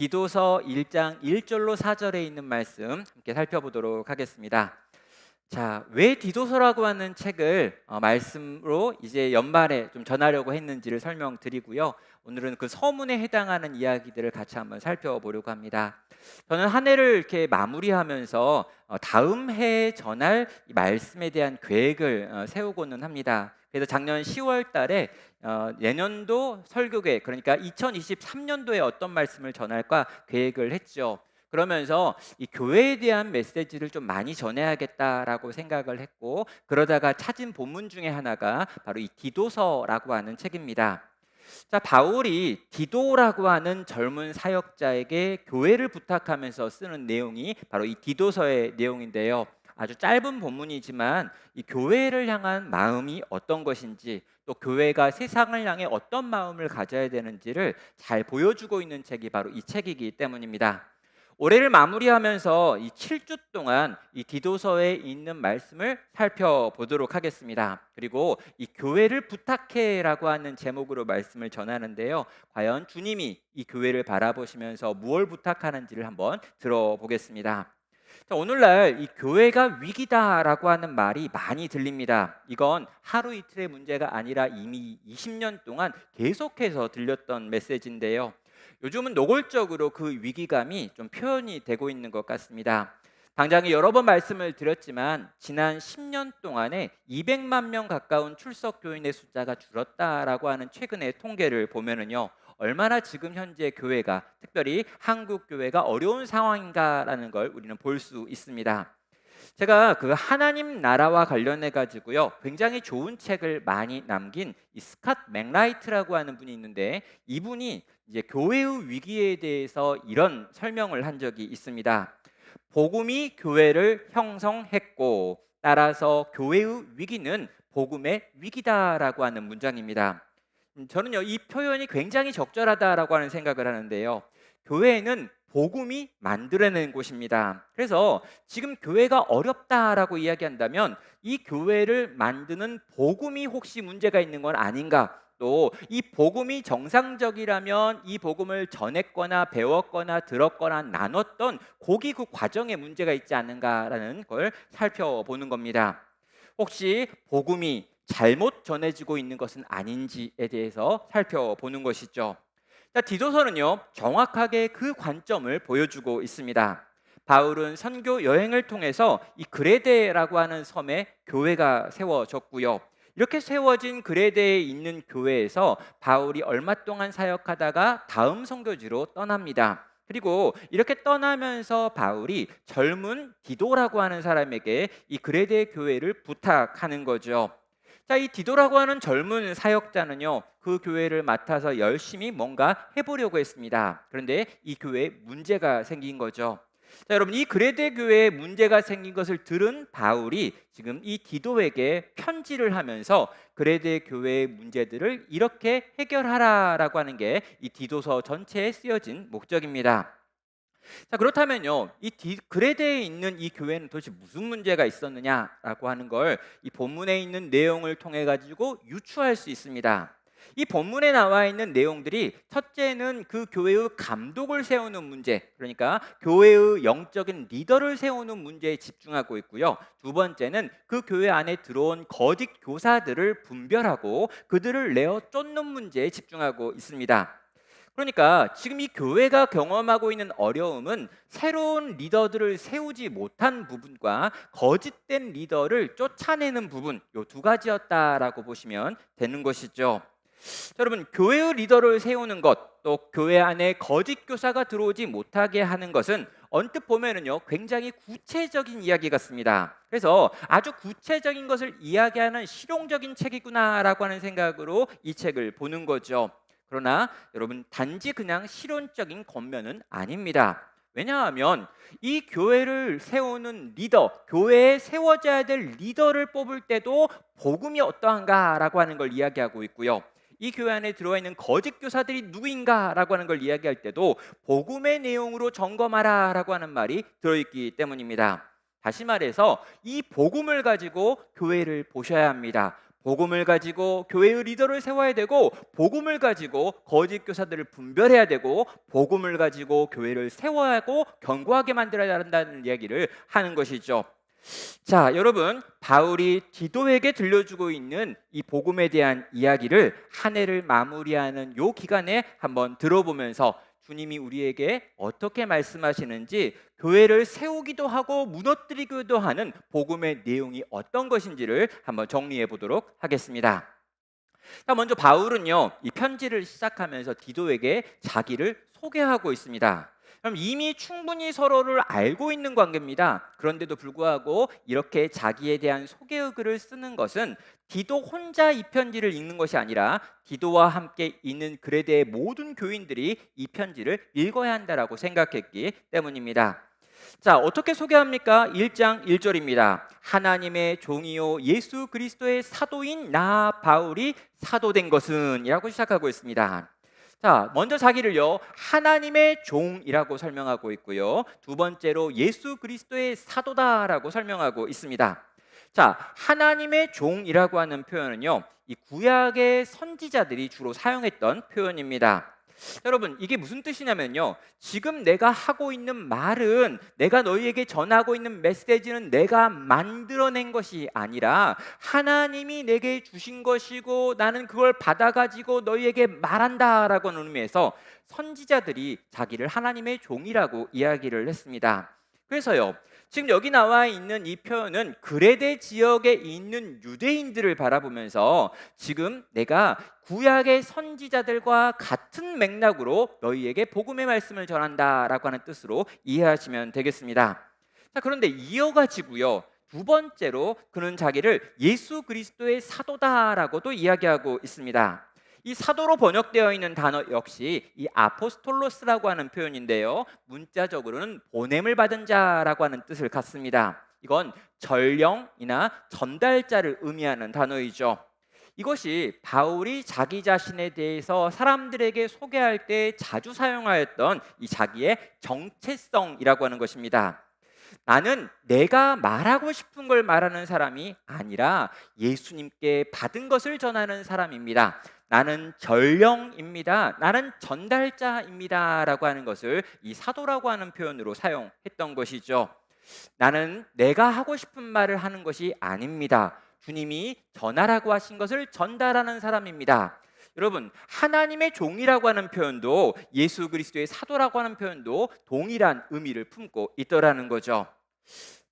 디도서 1장 1절로 4절에 있는 말씀 함께 살펴보도록 하겠습니다. 자, 왜 디도서라고 하는 책을 말씀으로 이제 연말에 좀 전하려고 했는지를 설명드리고요. 오늘은 그 서문에 해당하는 이야기들을 같이 한번 살펴보려고 합니다. 저는 한 해를 이렇게 마무리하면서 다음 해에 전할 이 말씀에 대한 계획을 세우고는 합니다. 그래서 작년 10월 달에 내년도 설교계, 그러니까 2023년도에 어떤 말씀을 전할까 계획을 했죠. 그러면서 이 교회에 대한 메시지를 좀 많이 전해야겠다라고 생각을 했고, 그러다가 찾은 본문 중에 하나가 바로 이 디도서라고 하는 책입니다. 자, 바울이 디도라고 하는 젊은 사역자에게 교회를 부탁하면서 쓰는 내용이 바로 이 디도서의 내용인데요. 아주 짧은 본문이지만 이 교회를 향한 마음이 어떤 것인지, 또 교회가 세상을 향해 어떤 마음을 가져야 되는지를 잘 보여주고 있는 책이 바로 이 책이기 때문입니다. 올해를 마무리하면서 이 7주 동안 이 디도서에 있는 말씀을 살펴보도록 하겠습니다. 그리고 이 교회를 부탁해라고 하는 제목으로 말씀을 전하는데요. 과연 주님이 이 교회를 바라보시면서 무엇을 부탁하는지를 한번 들어보겠습니다. 자, 오늘날 이 교회가 위기다라고 하는 말이 많이 들립니다. 이건 하루 이틀의 문제가 아니라 이미 20년 동안 계속해서 들렸던 메시지인데요. 요즘은 노골적으로 그 위기감이 좀 표현이 되고 있는 것 같습니다. 당장에 여러 번 말씀을 드렸지만 지난 10년 동안에 200만 명 가까운 출석 교인의 숫자가 줄었다라고 하는 최근의 통계를 보면은요. 얼마나 지금 현재 교회가, 특별히 한국 교회가 어려운 상황인가라는 걸 우리는 볼 수 있습니다. 제가 그 하나님 나라와 관련해 가지고요, 굉장히 좋은 책을 많이 남긴 이 스캇 맥라이트라고 하는 분이 있는데, 이분이 이제 교회의 위기에 대해서 이런 설명을 한 적이 있습니다. 복음이 교회를 형성했고, 따라서 교회의 위기는 복음의 위기다라고 하는 문장입니다. 저는요, 이 표현이 굉장히 적절하다라고 하는 생각을 하는데요. 교회는 복음이 만들어낸 곳입니다. 그래서 지금 교회가 어렵다라고 이야기한다면 이 교회를 만드는 복음이 혹시 문제가 있는 건 아닌가? 또 이 복음이 정상적이라면 이 복음을 전했거나 배웠거나 들었거나 나눴던 거기 그 과정에 문제가 있지 않는가라는 걸 살펴보는 겁니다. 혹시 복음이 잘못 전해지고 있는 것은 아닌지에 대해서 살펴보는 것이죠. 자, 디도서는요, 정확하게 그 관점을 보여주고 있습니다. 바울은 선교 여행을 통해서 이 그레데라고 하는 섬에 교회가 세워졌고요. 이렇게 세워진 그레데에 있는 교회에서 바울이 얼마 동안 사역하다가 다음 선교지로 떠납니다. 그리고 이렇게 떠나면서 바울이 젊은 디도라고 하는 사람에게 이 그레데 교회를 부탁하는 거죠. 자, 이 디도라고 하는 젊은 사역자는요, 그 교회를 맡아서 열심히 뭔가 해보려고 했습니다. 그런데 이 교회에 문제가 생긴 거죠. 자, 여러분, 이 그레데 교회에 문제가 생긴 것을 들은 바울이 지금 이 디도에게 편지를 하면서 그레데 교회의 문제들을 이렇게 해결하라라고 하는 게 이 디도서 전체에 쓰여진 목적입니다. 자, 그렇다면요, 이 그레데에 있는 이 교회는 도대체 무슨 문제가 있었느냐라고 하는 걸 이 본문에 있는 내용을 통해 가지고 유추할 수 있습니다. 이 본문에 나와 있는 내용들이, 첫째는 그 교회의 감독을 세우는 문제, 그러니까 교회의 영적인 리더를 세우는 문제에 집중하고 있고요. 두 번째는 그 교회 안에 들어온 거짓 교사들을 분별하고 그들을 내어 쫓는 문제에 집중하고 있습니다. 그러니까 지금 이 교회가 경험하고 있는 어려움은 새로운 리더들을 세우지 못한 부분과 거짓된 리더를 쫓아내는 부분, 이 두 가지였다라고 보시면 되는 것이죠. 자, 여러분, 교회의 리더를 세우는 것, 또 교회 안에 거짓 교사가 들어오지 못하게 하는 것은 언뜻 보면은요, 굉장히 구체적인 이야기 같습니다. 그래서 아주 구체적인 것을 이야기하는 실용적인 책이구나라고 하는 생각으로 이 책을 보는 거죠. 그러나 여러분, 단지 그냥 실용적인 겉면은 아닙니다. 왜냐하면 이 교회를 세우는 리더, 교회에 세워져야 될 리더를 뽑을 때도 복음이 어떠한가라고 하는 걸 이야기하고 있고요. 이 교회 안에 들어와 있는 거짓 교사들이 누구인가라고 하는 걸 이야기할 때도 복음의 내용으로 점검하라라고 하는 말이 들어있기 때문입니다. 다시 말해서 이 복음을 가지고 교회를 보셔야 합니다. 복음을 가지고 교회의 리더를 세워야 되고, 복음을 가지고 거짓 교사들을 분별해야 되고, 복음을 가지고 교회를 세워야 하고 견고하게 만들어야 한다는 이야기를 하는 것이죠. 자, 여러분, 바울이 디도에게 들려주고 있는 이 복음에 대한 이야기를 한 해를 마무리하는 요 기간에 한번 들어보면서 주님이 우리에게 어떻게 말씀하시는지, 교회를 세우기도 하고 무너뜨리기도 하는 복음의 내용이 어떤 것인지를 한번 정리해 보도록 하겠습니다. 자, 먼저 바울은요, 이 편지를 시작하면서 디도에게 자기를 소개하고 있습니다. 그럼 이미 충분히 서로를 알고 있는 관계입니다. 그런데도 불구하고 이렇게 자기에 대한 소개의 글을 쓰는 것은 디도 혼자 이 편지를 읽는 것이 아니라 디도와 함께 있는 그레대의 모든 교인들이 이 편지를 읽어야 한다라고 생각했기 때문입니다. 자, 어떻게 소개합니까? 1장 1절입니다. 하나님의 종이요 예수 그리스도의 사도인 나 바울이 사도된 것은 이라고 시작하고 있습니다. 자, 먼저 자기를요 하나님의 종이라고 설명하고 있고요, 두 번째로 예수 그리스도의 사도다라고 설명하고 있습니다. 자, 하나님의 종이라고 하는 표현은요, 이 구약의 선지자들이 주로 사용했던 표현입니다. 여러분, 이게 무슨 뜻이냐면요, 지금 내가 하고 있는 말은, 내가 너희에게 전하고 있는 메시지는 내가 만들어낸 것이 아니라 하나님이 내게 주신 것이고 나는 그걸 받아가지고 너희에게 말한다라고 하는 의미에서 선지자들이 자기를 하나님의 종이라고 이야기를 했습니다. 그래서요, 지금 여기 나와 있는 이 표현은 그레데 지역에 있는 유대인들을 바라보면서 지금 내가 구약의 선지자들과 같은 맥락으로 너희에게 복음의 말씀을 전한다라고 하는 뜻으로 이해하시면 되겠습니다. 자, 그런데 이어가지고요, 두 번째로 그는 자기를 예수 그리스도의 사도다라고도 이야기하고 있습니다. 이 사도로 번역되어 있는 단어 역시 이 아포스톨로스라고 하는 표현인데요, 문자적으로는 보냄을 받은 자라고 하는 뜻을 갖습니다. 이건 전령이나 전달자를 의미하는 단어이죠. 이것이 바울이 자기 자신에 대해서 사람들에게 소개할 때 자주 사용하였던 이 자기의 정체성이라고 하는 것입니다. 나는 내가 말하고 싶은 걸 말하는 사람이 아니라 예수님께 받은 것을 전하는 사람입니다. 나는 전령입니다. 나는 전달자입니다. 라고 하는 것을 이 사도라고 하는 표현으로 사용했던 것이죠. 나는 내가 하고 싶은 말을 하는 것이 아닙니다. 주님이 전하라고 하신 것을 전달하는 사람입니다. 여러분, 하나님의 종이라고 하는 표현도 예수 그리스도의 사도라고 하는 표현도 동일한 의미를 품고 있더라는 거죠.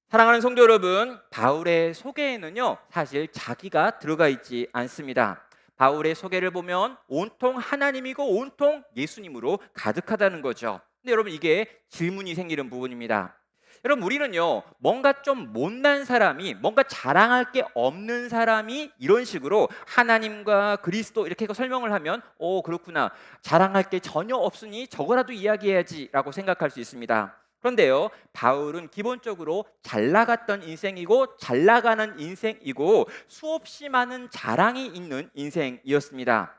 사랑하는 성도 여러분, 바울의 소개에는요 사실 자기가 들어가 있지 않습니다. 바울의 소개를 보면 온통 하나님이고 온통 예수님으로 가득하다는 거죠. 근데 여러분, 이게 질문이 생기는 부분입니다. 여러분, 우리는요 뭔가 좀 못난 사람이, 뭔가 자랑할 게 없는 사람이 이런 식으로 하나님과 그리스도 이렇게 설명을 하면 그렇구나, 자랑할 게 전혀 없으니 저거라도 이야기해야지 라고 생각할 수 있습니다. 그런데요, 바울은 기본적으로 잘 나갔던 인생이고 잘 나가는 인생이고 수없이 많은 자랑이 있는 인생이었습니다.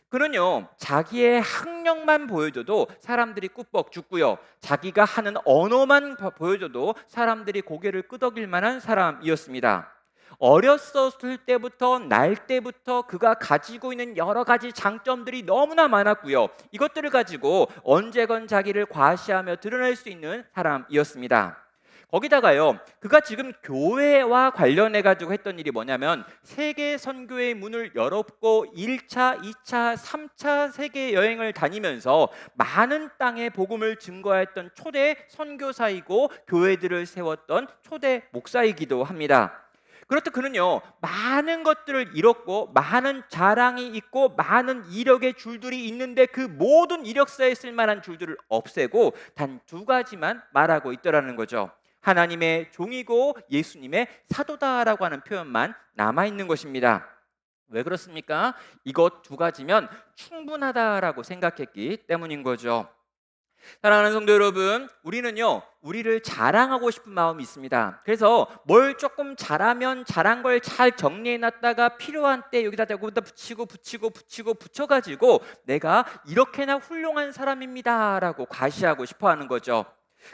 그는요 자기의 학력만 보여줘도 사람들이 꾸벅 죽고요, 자기가 하는 언어만 보여줘도 사람들이 고개를 끄덕일 만한 사람이었습니다. 어렸을 때부터, 날 때부터 그가 가지고 있는 여러 가지 장점들이 너무나 많았고요, 이것들을 가지고 언제건 자기를 과시하며 드러낼 수 있는 사람이었습니다. 거기다가요, 그가 지금 교회와 관련해 가지고 했던 일이 뭐냐면 세계 선교의 문을 열었고 1차, 2차, 3차 세계 여행을 다니면서 많은 땅에 복음을 증거했던 초대 선교사이고 교회들을 세웠던 초대 목사이기도 합니다. 그렇듯 그는요 많은 것들을 잃었고 많은 자랑이 있고 많은 이력의 줄들이 있는데 그 모든 이력서에 쓸만한 줄들을 없애고 단 두 가지만 말하고 있더라는 거죠. 하나님의 종이고 예수님의 사도다라고 하는 표현만 남아있는 것입니다. 왜 그렇습니까? 이것 두 가지면 충분하다라고 생각했기 때문인 거죠. 사랑하는 성도 여러분, 우리는요 우리를 자랑하고 싶은 마음이 있습니다. 그래서 뭘 조금 잘하면 잘한 걸 잘 정리해놨다가 필요한 때 여기다 붙여가지고 내가 이렇게나 훌륭한 사람입니다 라고 과시하고 싶어 하는 거죠.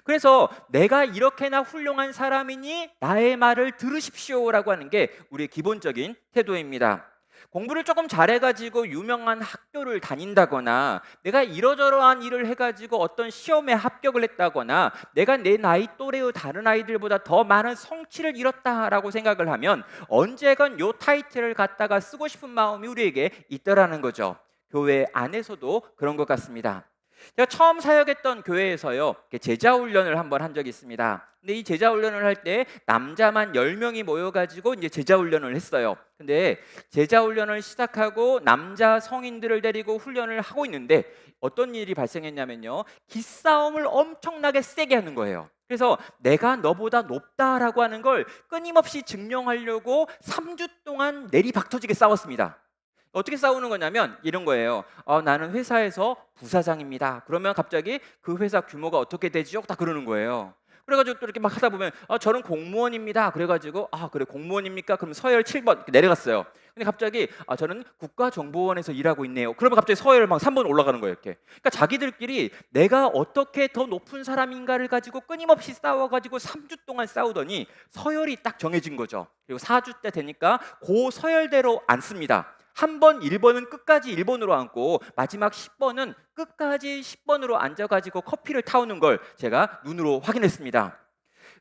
그래서 내가 이렇게나 훌륭한 사람이니 나의 말을 들으십시오라고 하는 게 우리의 기본적인 태도입니다. 공부를 조금 잘해가지고 유명한 학교를 다닌다거나 내가 이러저러한 일을 해가지고 어떤 시험에 합격을 했다거나 내가 내 나이 또래의 다른 아이들보다 더 많은 성취를 이뤘다라고 생각을 하면 언제건 요 타이틀을 갖다가 쓰고 싶은 마음이 우리에게 있더라는 거죠. 교회 안에서도 그런 것 같습니다. 제가 처음 사역했던 교회에서요, 제자 훈련을 한번 한 적이 있습니다. 근데 이 제자 훈련을 할 때 남자만 10명이 모여가지고 이제 제자 훈련을 했어요. 근데 제자 훈련을 시작하고 남자 성인들을 데리고 훈련을 하고 있는데 어떤 일이 발생했냐면요, 기싸움을 엄청나게 세게 하는 거예요. 그래서 내가 너보다 높다라고 하는 걸 끊임없이 증명하려고 3주 동안 내리박터지게 싸웠습니다. 어떻게 싸우는 거냐면 이런 거예요. 나는 회사에서 부사장입니다. 그러면 갑자기 그 회사 규모가 어떻게 되지요? 딱 그러는 거예요. 그래가지고 또 이렇게 막 하다 보면 저는 공무원입니다. 그래가지고 그래 공무원입니까? 그럼 서열 7번 이렇게 내려갔어요. 근데 갑자기 저는 국가정보원에서 일하고 있네요. 그러면 갑자기 서열 막 3번 올라가는 거예요. 이렇게. 그러니까 자기들끼리 내가 어떻게 더 높은 사람인가를 가지고 끊임없이 싸워가지고 3주 동안 싸우더니 서열이 딱 정해진 거죠. 그리고 4주 때 되니까 그 서열대로 앉습니다. 한 번 1번은 끝까지 1번으로 앉고 마지막 10번은 끝까지 10번으로 앉아가지고 커피를 타오는 걸 제가 눈으로 확인했습니다.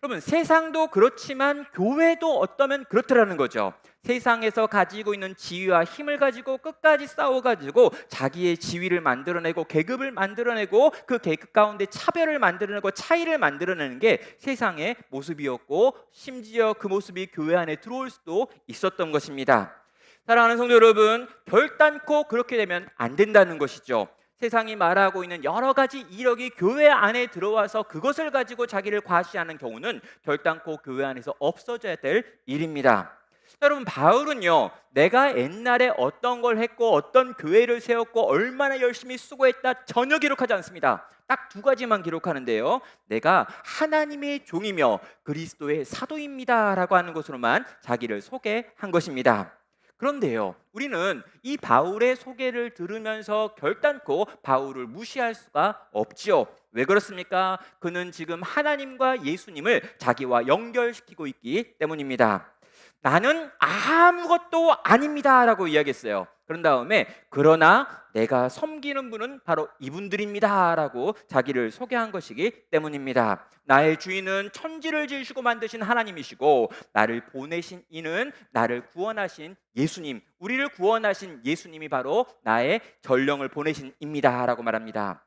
여러분, 세상도 그렇지만 교회도 어떠면 그렇더라는 거죠. 세상에서 가지고 있는 지위와 힘을 가지고 끝까지 싸워가지고 자기의 지위를 만들어내고 계급을 만들어내고 그 계급 가운데 차별을 만들어내고 차이를 만들어내는 게 세상의 모습이었고 심지어 그 모습이 교회 안에 들어올 수도 있었던 것입니다. 사랑하는 성도 여러분, 결단코 그렇게 되면 안 된다는 것이죠. 세상이 말하고 있는 여러 가지 이력이 교회 안에 들어와서 그것을 가지고 자기를 과시하는 경우는 결단코 교회 안에서 없어져야 될 일입니다. 여러분, 바울은요, 내가 옛날에 어떤 걸 했고 어떤 교회를 세웠고 얼마나 열심히 수고했다 전혀 기록하지 않습니다. 딱 두 가지만 기록하는데요, 내가 하나님의 종이며 그리스도의 사도입니다 라고 하는 것으로만 자기를 소개한 것입니다. 그런데요, 우리는 이 바울의 소개를 들으면서 결단코 바울을 무시할 수가 없지요. 왜 그렇습니까? 그는 지금 하나님과 예수님을 자기와 연결시키고 있기 때문입니다. 나는 아무것도 아닙니다 라고 이야기했어요. 그런 다음에 그러나 내가 섬기는 분은 바로 이분들입니다 라고 자기를 소개한 것이기 때문입니다. 나의 주인은 천지를 지으시고 만드신 하나님이시고 나를 보내신 이는 나를 구원하신 예수님, 우리를 구원하신 예수님이 바로 나의 전령을 보내신 입니다 라고 말합니다.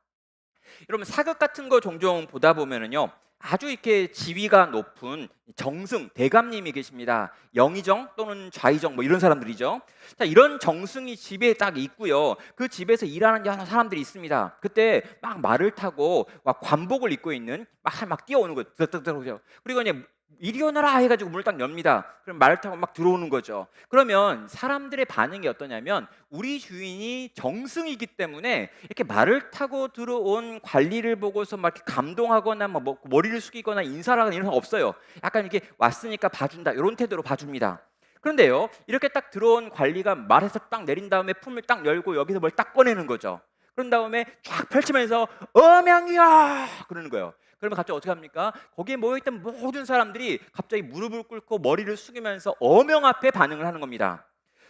여러분, 사극 같은 거 종종 보다 보면은요, 아주 이렇게 지위가 높은 정승, 대감님이 계십니다. 영의정 또는 좌의정 뭐 이런 사람들이죠. 자, 이런 정승이 집에 딱 있고요. 그 집에서 일하는 여러 사람들이 있습니다. 그때 막 말을 타고 막 관복을 입고 있는 막 뛰어오는 거예요. 그리고 이제 이리 오너라 해가지고 문을 딱 엽니다. 그럼 말을 타고 막 들어오는 거죠. 그러면 사람들의 반응이 어떠냐면 우리 주인이 정승이기 때문에 이렇게 말을 타고 들어온 관리를 보고서 막 이렇게 감동하거나 뭐 머리를 숙이거나 인사를 하거나 이런 거 없어요. 약간 이렇게 왔으니까 봐준다 이런 태도로 봐줍니다. 그런데요, 이렇게 딱 들어온 관리가 말에서 딱 내린 다음에 품을 딱 열고 여기서 뭘 딱 꺼내는 거죠. 그런 다음에 쫙 펼치면서 어명이야 그러는 거예요. 그러면 갑자기 어떻게 합니까? 거기에 모여있던 모든 사람들이 갑자기 무릎을 꿇고 머리를 숙이면서 어명 앞에 반응을 하는 겁니다.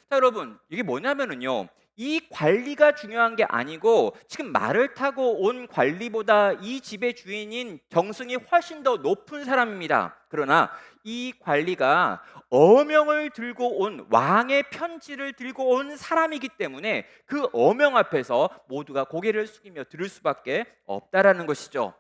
자, 여러분, 이게 뭐냐면은요, 이 관리가 중요한 게 아니고 지금 말을 타고 온 관리보다 이 집의 주인인 정승이 훨씬 더 높은 사람입니다. 그러나 이 관리가 어명을 들고 온 왕의 편지를 들고 온 사람이기 때문에 그 어명 앞에서 모두가 고개를 숙이며 들을 수밖에 없다라는 것이죠.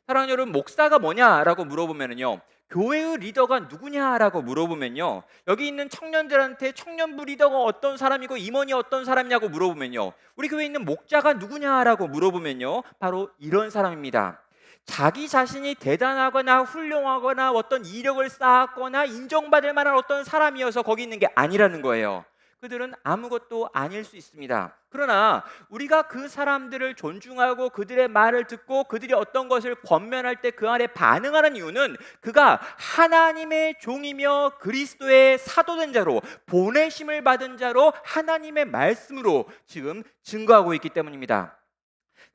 사랑하는 여러분, 목사가 뭐냐라고 물어보면요, 교회의 리더가 누구냐라고 물어보면요, 여기 있는 청년들한테 청년부 리더가 어떤 사람이고 임원이 어떤 사람이냐고 물어보면요, 우리 교회에 있는 목자가 누구냐라고 물어보면요, 바로 이런 사람입니다. 자기 자신이 대단하거나 훌륭하거나 어떤 이력을 쌓았거나 인정받을 만한 어떤 사람이어서 거기 있는 게 아니라는 거예요. 그들은 아무것도 아닐 수 있습니다. 그러나 우리가 그 사람들을 존중하고 그들의 말을 듣고 그들이 어떤 것을 권면할 때 그 안에 반응하는 이유는 그가 하나님의 종이며 그리스도의 사도된 자로 보내심을 받은 자로 하나님의 말씀으로 지금 증거하고 있기 때문입니다.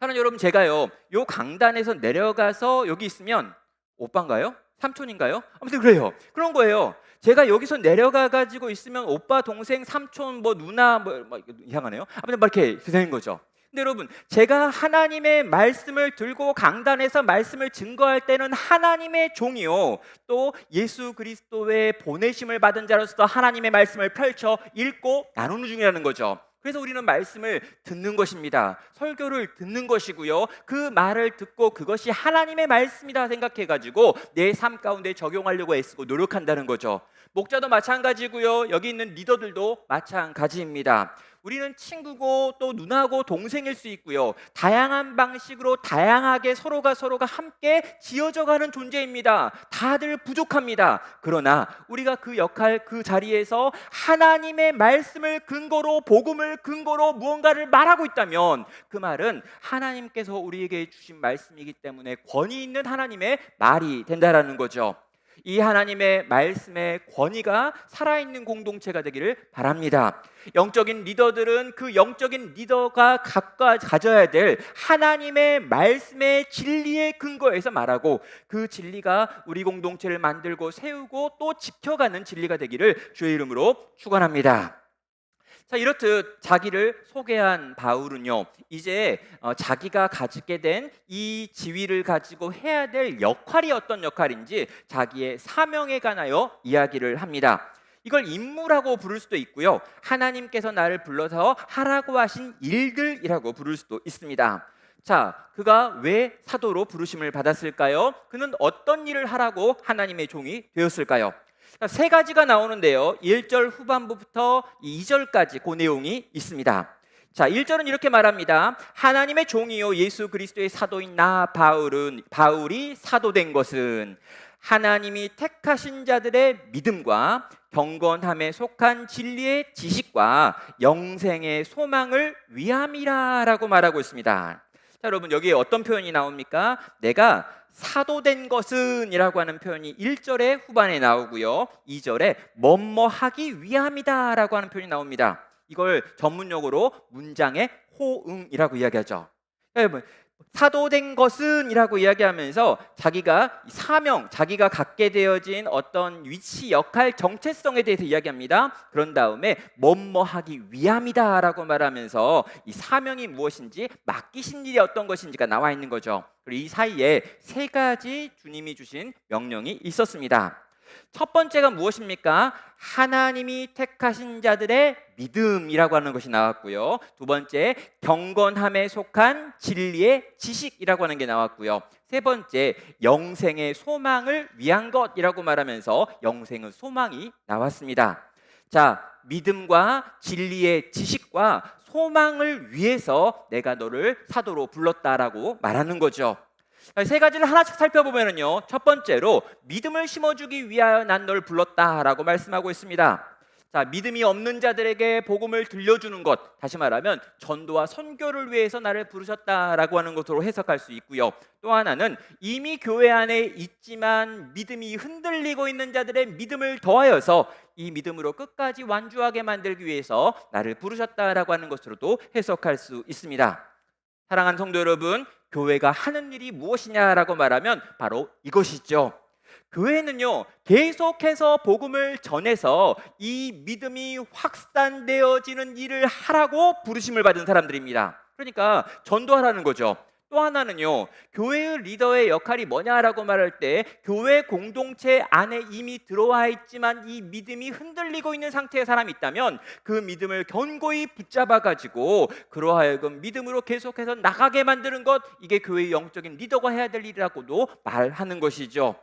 사랑하는 여러분, 제가요 요 강단에서 내려가서 여기 있으면 오빠인가요? 삼촌인가요? 아무튼 그래요. 그런 거예요. 제가 여기서 내려가 가지고 있으면 오빠, 동생, 삼촌, 뭐 누나 뭐 이상하네요. 아무튼 막 이렇게 되는 거죠. 근데 여러분, 제가 하나님의 말씀을 들고 강단에서 말씀을 증거할 때는 하나님의 종이요, 또 예수 그리스도의 보내심을 받은 자로서 하나님의 말씀을 펼쳐 읽고 나누는 중이라는 거죠. 그래서 우리는 말씀을 듣는 것입니다. 설교를 듣는 것이고요, 그 말을 듣고 그것이 하나님의 말씀이다 생각해가지고 내 삶 가운데 적용하려고 애쓰고 노력한다는 거죠. 목자도 마찬가지고요, 여기 있는 리더들도 마찬가지입니다. 우리는 친구고 또 누나고 동생일 수 있고요, 다양한 방식으로 다양하게 서로가 함께 지어져가는 존재입니다. 다들 부족합니다. 그러나 우리가 그 역할, 그 자리에서 하나님의 말씀을 근거로, 복음을 근거로 무언가를 말하고 있다면 그 말은 하나님께서 우리에게 주신 말씀이기 때문에 권위 있는 하나님의 말이 된다라는 거죠. 이 하나님의 말씀의 권위가 살아있는 공동체가 되기를 바랍니다. 영적인 리더들은 그 영적인 리더가 가져야 될 하나님의 말씀의 진리의 근거에서 말하고, 그 진리가 우리 공동체를 만들고 세우고 또 지켜가는 진리가 되기를 주의 이름으로 축원합니다. 자, 이렇듯 자기를 소개한 바울은요, 이제 자기가 가지게 된 이 지위를 가지고 해야 될 역할이 어떤 역할인지 자기의 사명에 관하여 이야기를 합니다. 이걸 임무라고 부를 수도 있고요, 하나님께서 나를 불러서 하라고 하신 일들이라고 부를 수도 있습니다. 자, 그가 왜 사도로 부르심을 받았을까요? 그는 어떤 일을 하라고 하나님의 종이 되었을까요? 세 가지가 나오는데요, 1절 후반부부터 2절까지 그 내용이 있습니다. 자, 1절은 이렇게 말합니다. 하나님의 종이요 예수 그리스도의 사도인 나 바울이 사도된 것은 하나님이 택하신 자들의 믿음과 경건함에 속한 진리의 지식과 영생의 소망을 위함이라 라고 말하고 있습니다. 자, 여러분, 여기에 어떤 표현이 나옵니까? 내가 사도된 것은 이라고 하는 표현이 1절의 후반에 나오고요, 2절에 뭐뭐하기 위함이다 라고 하는 표현이 나옵니다. 이걸 전문용어로 문장의 호응이라고 이야기하죠. 여러분, 사도된 것은 이라고 이야기하면서 자기가 사명, 자기가 갖게 되어진 어떤 위치, 역할, 정체성에 대해서 이야기합니다. 그런 다음에 뭐뭐하기 위함이다 라고 말하면서 이 사명이 무엇인지, 맡기신 일이 어떤 것인지가 나와 있는 거죠. 그리고 이 사이에 세 가지 주님이 주신 명령이 있었습니다. 첫 번째가 무엇입니까? 하나님이 택하신 자들의 믿음이라고 하는 것이 나왔고요, 두 번째 경건함에 속한 진리의 지식이라고 하는 게 나왔고요, 세 번째 영생의 소망을 위한 것이라고 말하면서 영생의 소망이 나왔습니다. 자, 믿음과 진리의 지식과 소망을 위해서 내가 너를 사도로 불렀다라고 말하는 거죠. 세 가지를 하나씩 살펴보면요, 첫 번째로 믿음을 심어주기 위하여 난 널 불렀다라고 말씀하고 있습니다. 자, 믿음이 없는 자들에게 복음을 들려주는 것, 다시 말하면 전도와 선교를 위해서 나를 부르셨다라고 하는 것으로 해석할 수 있고요, 또 하나는 이미 교회 안에 있지만 믿음이 흔들리고 있는 자들의 믿음을 더하여서 이 믿음으로 끝까지 완주하게 만들기 위해서 나를 부르셨다라고 하는 것으로도 해석할 수 있습니다. 사랑하는 성도 여러분, 교회가 하는 일이 무엇이냐라고 말하면 바로 이것이죠. 교회는요, 계속해서 복음을 전해서 이 믿음이 확산되어지는 일을 하라고 부르심을 받은 사람들입니다. 그러니까 전도하라는 거죠. 또 하나는요, 교회의 리더의 역할이 뭐냐라고 말할 때 교회 공동체 안에 이미 들어와 있지만 이 믿음이 흔들리고 있는 상태의 사람이 있다면 그 믿음을 견고히 붙잡아 가지고 그로 하여금 믿음으로 계속해서 나가게 만드는 것, 이게 교회의 영적인 리더가 해야 될 일이라고도 말하는 것이죠.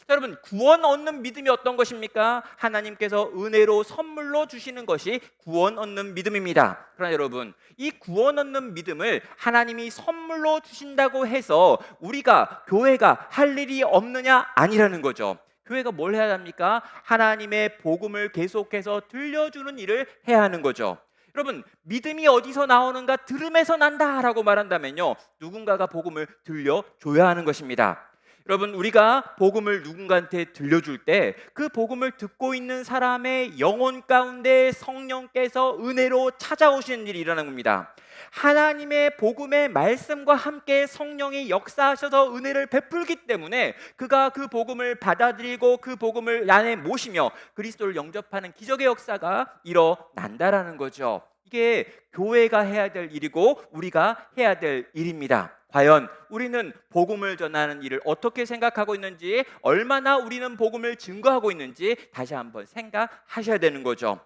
자, 여러분, 구원 얻는 믿음이 어떤 것입니까? 하나님께서 은혜로 선물로 주시는 것이 구원 얻는 믿음입니다. 그러나 여러분, 이 구원 얻는 믿음을 하나님이 선물로 주신다고 해서 우리가, 교회가 할 일이 없느냐? 아니라는 거죠. 교회가 뭘 해야 합니까? 하나님의 복음을 계속해서 들려주는 일을 해야 하는 거죠. 여러분, 믿음이 어디서 나오는가? 들음에서 난다라고 말한다면요, 누군가가 복음을 들려줘야 하는 것입니다. 여러분, 우리가 복음을 누군가한테 들려줄 때 그 복음을 듣고 있는 사람의 영혼 가운데 성령께서 은혜로 찾아오시는 일이 일어나는 겁니다. 하나님의 복음의 말씀과 함께 성령이 역사하셔서 은혜를 베풀기 때문에 그가 그 복음을 받아들이고 그 복음을 안에 모시며 그리스도를 영접하는 기적의 역사가 일어난다라는 거죠. 이게 교회가 해야 될 일이고 우리가 해야 될 일입니다. 과연 우리는 복음을 전하는 일을 어떻게 생각하고 있는지, 얼마나 우리는 복음을 증거하고 있는지 다시 한번 생각하셔야 되는 거죠.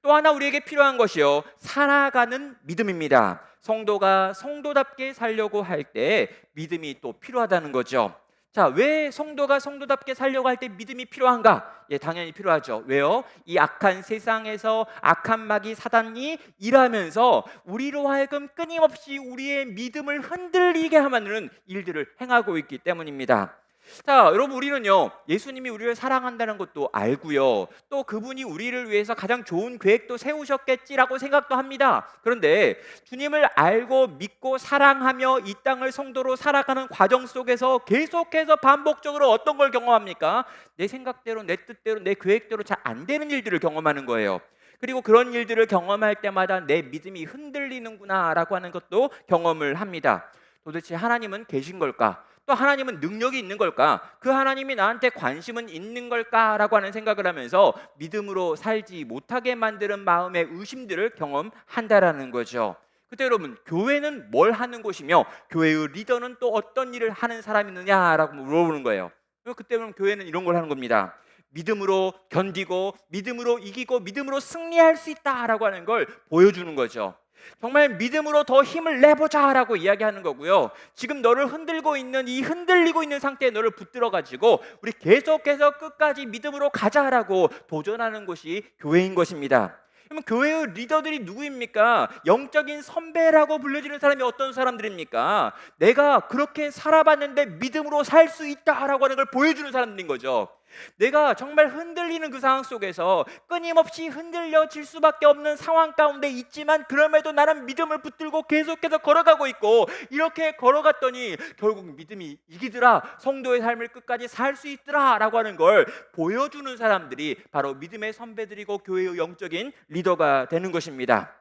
또 하나 우리에게 필요한 것이요, 살아가는 믿음입니다. 성도가 성도답게 살려고 할 때 믿음이 또 필요하다는 거죠. 자, 왜 성도가 성도답게 살려고 할 때 믿음이 필요한가? 예, 당연히 필요하죠. 왜요? 이 악한 세상에서 악한 마귀 사단이 일하면서 우리로 하여금 끊임없이 우리의 믿음을 흔들리게 하는 일들을 행하고 있기 때문입니다. 자, 여러분, 우리는요, 예수님이 우리를 사랑한다는 것도 알고요, 또 그분이 우리를 위해서 가장 좋은 계획도 세우셨겠지라고 생각도 합니다. 그런데 주님을 알고 믿고 사랑하며 이 땅을 성도로 살아가는 과정 속에서 계속해서 반복적으로 어떤 걸 경험합니까? 내 생각대로, 내 뜻대로, 내 계획대로 잘 안 되는 일들을 경험하는 거예요. 그리고 그런 일들을 경험할 때마다 내 믿음이 흔들리는구나 라고 하는 것도 경험을 합니다. 도대체 하나님은 계신 걸까? 또 하나님은 능력이 있는 걸까? 그 하나님이 나한테 관심은 있는 걸까라고 하는 생각을 하면서 믿음으로 살지 못하게 만드는 마음의 의심들을 경험한다라는 거죠. 그때 여러분, 교회는 뭘 하는 곳이며 교회의 리더는 또 어떤 일을 하는 사람이느냐라고 물어보는 거예요. 그때 그럼 교회는 이런 걸 하는 겁니다. 믿음으로 견디고 믿음으로 이기고 믿음으로 승리할 수 있다라고 하는 걸 보여주는 거죠. 정말 믿음으로 더 힘을 내보자라고 이야기하는 거고요. 지금 너를 흔들고 있는 이 흔들리고 있는 상태에 너를 붙들어 가지고 우리 계속해서 끝까지 믿음으로 가자라고 도전하는 것이 교회인 것입니다. 그러면 교회의 리더들이 누구입니까? 영적인 선배라고 불려지는 사람이 어떤 사람들입니까? 내가 그렇게 살아봤는데 믿음으로 살 수 있다라고 하는 걸 보여주는 사람들인 거죠. 내가 정말 흔들리는 그 상황 속에서 끊임없이 흔들려질 수밖에 없는 상황 가운데 있지만 그럼에도 나는 믿음을 붙들고 계속해서 걸어가고 있고, 이렇게 걸어갔더니 결국 믿음이 이기더라, 성도의 삶을 끝까지 살 수 있더라 라고 하는 걸 보여주는 사람들이 바로 믿음의 선배들이고 교회의 영적인 리더가 되는 것입니다.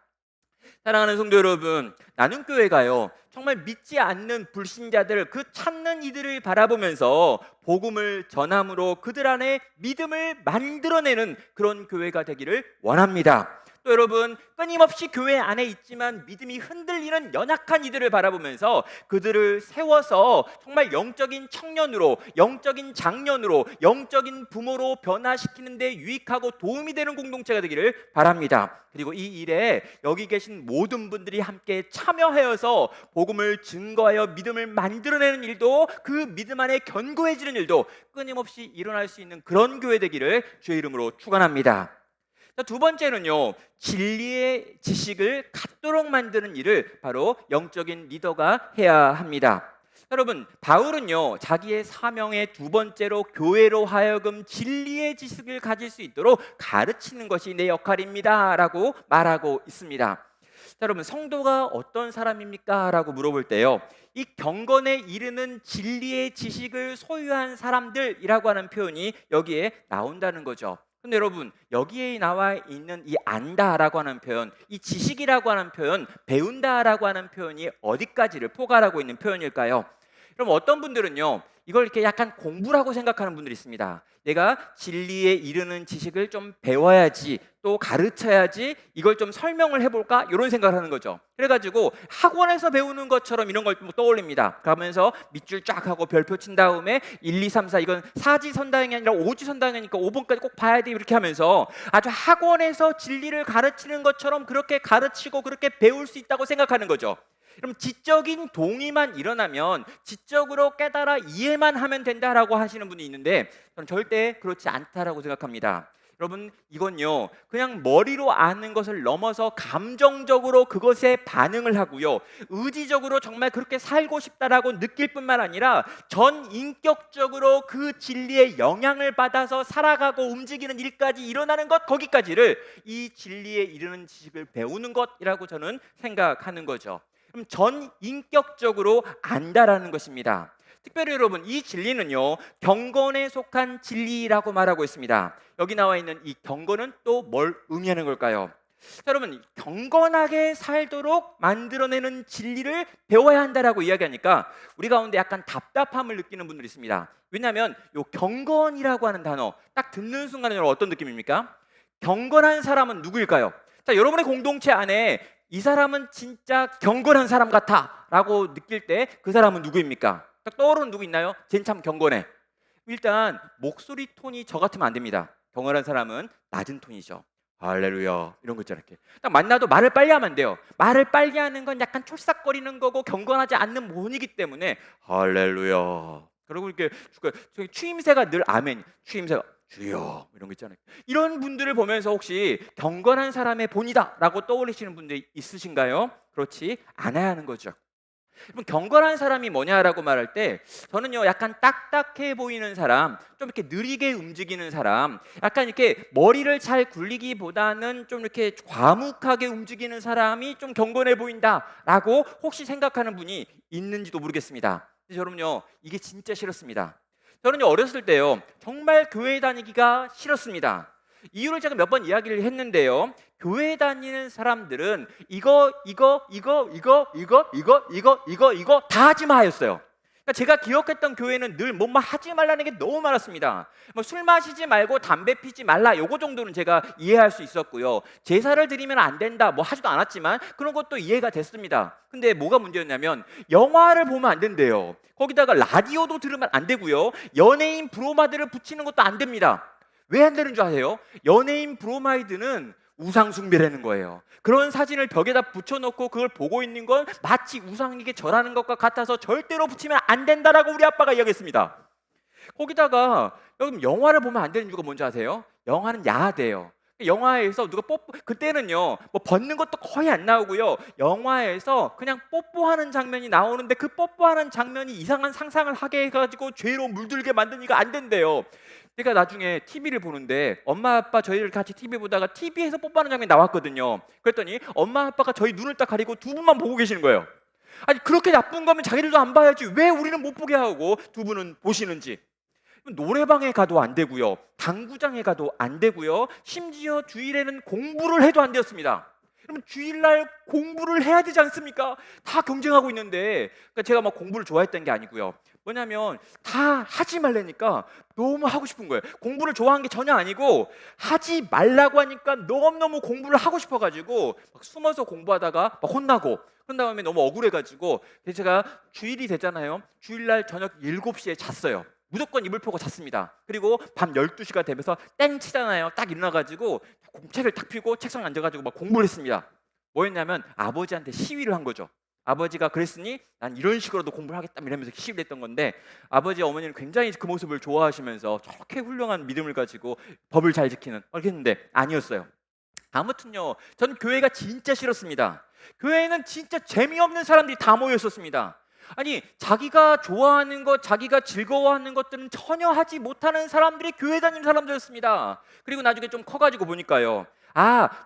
사랑하는 성도 여러분, 나는 교회가요, 정말 믿지 않는 불신자들, 그 찾는 이들을 바라보면서 복음을 전함으로 그들 안에 믿음을 만들어내는 그런 교회가 되기를 원합니다. 또 여러분, 끊임없이 교회 안에 있지만 믿음이 흔들리는 연약한 이들을 바라보면서 그들을 세워서 정말 영적인 청년으로, 영적인 장년으로, 영적인 부모로 변화시키는 데 유익하고 도움이 되는 공동체가 되기를 바랍니다. 그리고 이 일에 여기 계신 모든 분들이 함께 참여하여서 복음을 증거하여 믿음을 만들어내는 일도, 그 믿음 안에 견고해지는 일도 끊임없이 일어날 수 있는 그런 교회 되기를 주의 이름으로 축원합니다. 두 번째는요, 진리의 지식을 갖도록 만드는 일을 바로 영적인 리더가 해야 합니다. 여러분, 바울은요, 자기의 사명의 두 번째로 교회로 하여금 진리의 지식을 가질 수 있도록 가르치는 것이 내 역할입니다 라고 말하고 있습니다. 여러분, 성도가 어떤 사람입니까? 라고 물어볼 때요, 이 경건에 이르는 진리의 지식을 소유한 사람들이라고 하는 표현이 여기에 나온다는 거죠. 근데 여러분, 여기에 나와 있는 이 안다라고 하는 표현, 이 지식이라고 하는 표현, 배운다라고 하는 표현이 어디까지를 포괄하고 있는 표현일까요? 그럼 어떤 분들은요, 이걸 이렇게 약간 공부라고 생각하는 분들이 있습니다. 내가 진리에 이르는 지식을 좀 배워야지, 또 가르쳐야지, 이걸 좀 설명을 해볼까? 이런 생각을 하는 거죠. 그래가지고 학원에서 배우는 것처럼 이런 걸 떠올립니다. 그러면서 밑줄 쫙 하고 별표 친 다음에 1, 2, 3, 4, 이건 사지선다형이 아니라 오지선다형이니까 5번까지 꼭 봐야 돼, 이렇게 하면서 아주 학원에서 진리를 가르치는 것처럼 그렇게 가르치고 그렇게 배울 수 있다고 생각하는 거죠. 그럼 지적인 동의만 일어나면, 지적으로 깨달아 이해만 하면 된다라고 하시는 분이 있는데, 저는 절대 그렇지 않다라고 생각합니다. 여러분, 이건요, 그냥 머리로 아는 것을 넘어서 감정적으로 그것에 반응을 하고요, 의지적으로 정말 그렇게 살고 싶다라고 느낄 뿐만 아니라 전 인격적으로 그 진리의 영향을 받아서 살아가고 움직이는 일까지 일어나는 것, 거기까지를 이 진리에 이르는 지식을 배우는 것이라고 저는 생각하는 거죠. 그럼 전 인격적으로 안다라는 것입니다. 특별히 여러분, 이 진리는요, 경건에 속한 진리라고 말하고 있습니다. 여기 나와 있는 이 경건은 또 뭘 의미하는 걸까요? 자, 여러분, 경건하게 살도록 만들어내는 진리를 배워야 한다라고 이야기하니까 우리 가운데 약간 답답함을 느끼는 분들이 있습니다. 왜냐하면 이 경건이라고 하는 단어 딱 듣는 순간에 어떤 느낌입니까? 경건한 사람은 누구일까요? 자, 여러분의 공동체 안에 이 사람은 진짜 경건한 사람 같아 라고 느낄 때 그 사람은 누구입니까? 딱 떠오르는 누구 있나요? 쟨 참 경건해. 일단 목소리 톤이 저 같으면 안 됩니다. 경건한 사람은 낮은 톤이죠. 할렐루야 이런 거 있잖아요. 이렇게 딱 만나도 말을 빨리 하면 안 돼요. 말을 빨리 하는 건 약간 촐싹거리는 거고 경건하지 않는 모습이기 때문에 할렐루야. 그리고 이렇게 추임새가 늘 아멘. 추임새가 주여 이런 거 있잖아요. 이런 분들을 보면서 혹시 경건한 사람의 본이다라고 떠올리시는 분들 있으신가요? 그렇지 않아야 하는 거죠. 그럼 경건한 사람이 뭐냐라고 말할 때 저는요, 약간 딱딱해 보이는 사람, 좀 이렇게 느리게 움직이는 사람, 약간 이렇게 머리를 잘 굴리기보다는 좀 이렇게 과묵하게 움직이는 사람이 좀 경건해 보인다라고 혹시 생각하는 분이 있는지도 모르겠습니다. 근데 여러분요, 이게 진짜 싫었습니다. 저는요, 어렸을 때요, 정말 교회 다니기가 싫었습니다. 이유를 제가 몇 번 이야기를 했는데요, 교회 다니는 사람들은 이거 다 하지 마였어요. 그러니까 제가 기억했던 교회는 늘 뭐만 하지 말라는 게 너무 많았습니다. 뭐 술 마시지 말고 담배 피지 말라, 요거 정도는 제가 이해할 수 있었고요. 제사를 드리면 안 된다, 뭐 하지도 않았지만 그런 것도 이해가 됐습니다. 근데 뭐가 문제였냐면 영화를 보면 안 된대요. 거기다가 라디오도 들으면 안 되고요. 연예인 브로마이드를 붙이는 것도 안 됩니다. 왜 안 되는 줄 아세요? 연예인 브로마이드는 우상 숭배라는 거예요. 그런 사진을 벽에다 붙여놓고 그걸 보고 있는 건 마치 우상에게 절하는 것과 같아서 절대로 붙이면 안 된다라고 우리 아빠가 이야기했습니다. 거기다가 여러분, 영화를 보면 안 되는 이유가 뭔지 아세요? 영화는 야하대요. 영화에서 누가 그때는요, 뭐 벗는 것도 거의 안 나오고요, 영화에서 그냥 뽀뽀하는 장면이 나오는데 그 뽀뽀하는 장면이 이상한 상상을 하게 해가지고 죄로 물들게 만드니까 안 된대요. 제가 나중에 TV를 보는데 엄마 아빠 저희를 같이 TV 보다가 TV에서 뽀뽀하는 장면이 나왔거든요. 그랬더니 엄마 아빠가 저희 눈을 딱 가리고 두 분만 보고 계시는 거예요. 아니, 그렇게 나쁜 거면 자기들도 안 봐야지 왜 우리는 못 보게 하고 두 분은 보시는지. 노래방에 가도 안 되고요, 당구장에 가도 안 되고요, 심지어 주일에는 공부를 해도 안 되었습니다. 그러면 주일날 공부를 해야 되지 않습니까? 다 경쟁하고 있는데, 그러니까 제가 막 공부를 좋아했던 게 아니고요, 뭐냐면 다 하지 말라니까 너무 하고 싶은 거예요. 공부를 좋아한 게 전혀 아니고 하지 말라고 하니까 너무너무 공부를 하고 싶어가지고 막 숨어서 공부하다가 막 혼나고, 그런 다음에 너무 억울해가지고 제가 주일이 됐잖아요. 주일날 저녁 7시에 잤어요. 무조건 이불 펴고 잤습니다. 그리고 밤 12시가 되면서 땡 치잖아요. 딱 일어나가지고 책을 탁 펴고 책상에 앉아가지고 막 공부를 했습니다. 뭐였냐면 아버지한테 시위를 한 거죠. 아버지가 그랬으니 난 이런 식으로도 공부를 하겠다 이러면서 시위를 했던 건데, 아버지 어머니는 굉장히 그 모습을 좋아하시면서 저렇게 훌륭한 믿음을 가지고 법을 잘 지키는 그렇게 했는데 아니었어요. 아무튼요, 전 교회가 진짜 싫었습니다. 교회에는 진짜 재미없는 사람들이 다 모여 있었습니다. 아니, 자기가 좋아하는 것, 자기가 즐거워하는 것들은 전혀 하지 못하는 사람들이 교회 다니는 사람들이었습니다. 그리고 나중에 좀 커가지고 보니까요,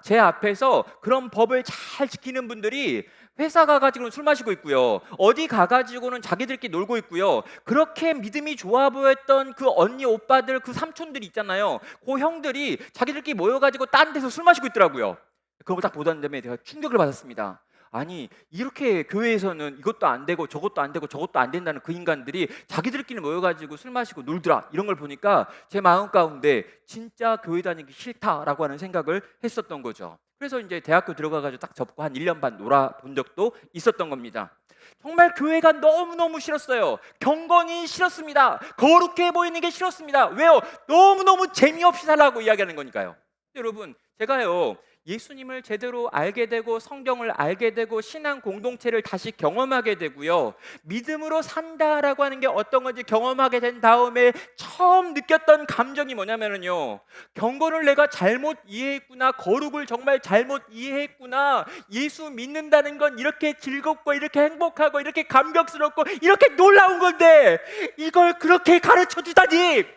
제 앞에서 그런 법을 잘 지키는 분들이 회사 가가지고는 술 마시고 있고요, 어디 가가지고는 자기들끼리 놀고 있고요, 그렇게 믿음이 좋아 보였던 그 언니 오빠들, 그 삼촌들이 있잖아요, 그 형들이 자기들끼리 모여가지고 딴 데서 술 마시고 있더라고요. 그거 딱 보던 다음에 제가 충격을 받았습니다. 아니, 이렇게 교회에서는 이것도 안 되고 저것도 안 되고 저것도 안 된다는 그 인간들이 자기들끼리 모여가지고 술 마시고 놀더라, 이런 걸 보니까 제 마음 가운데 진짜 교회 다니기 싫다라고 하는 생각을 했었던 거죠. 그래서 이제 대학교 들어가가지고 딱 접고 한 1년 반 놀아본 적도 있었던 겁니다. 정말 교회가 너무너무 싫었어요. 경건이 싫었습니다. 거룩해 보이는 게 싫었습니다. 왜요? 너무너무 재미없이 살라고 이야기하는 거니까요. 여러분, 제가요, 예수님을 제대로 알게 되고 성경을 알게 되고 신앙 공동체를 다시 경험하게 되고요, 믿음으로 산다라고 하는 게 어떤 건지 경험하게 된 다음에 처음 느꼈던 감정이 뭐냐면요, 경건을 내가 잘못 이해했구나, 거룩을 정말 잘못 이해했구나, 예수 믿는다는 건 이렇게 즐겁고 이렇게 행복하고 이렇게 감격스럽고 이렇게 놀라운 건데 이걸 그렇게 가르쳐 주다니.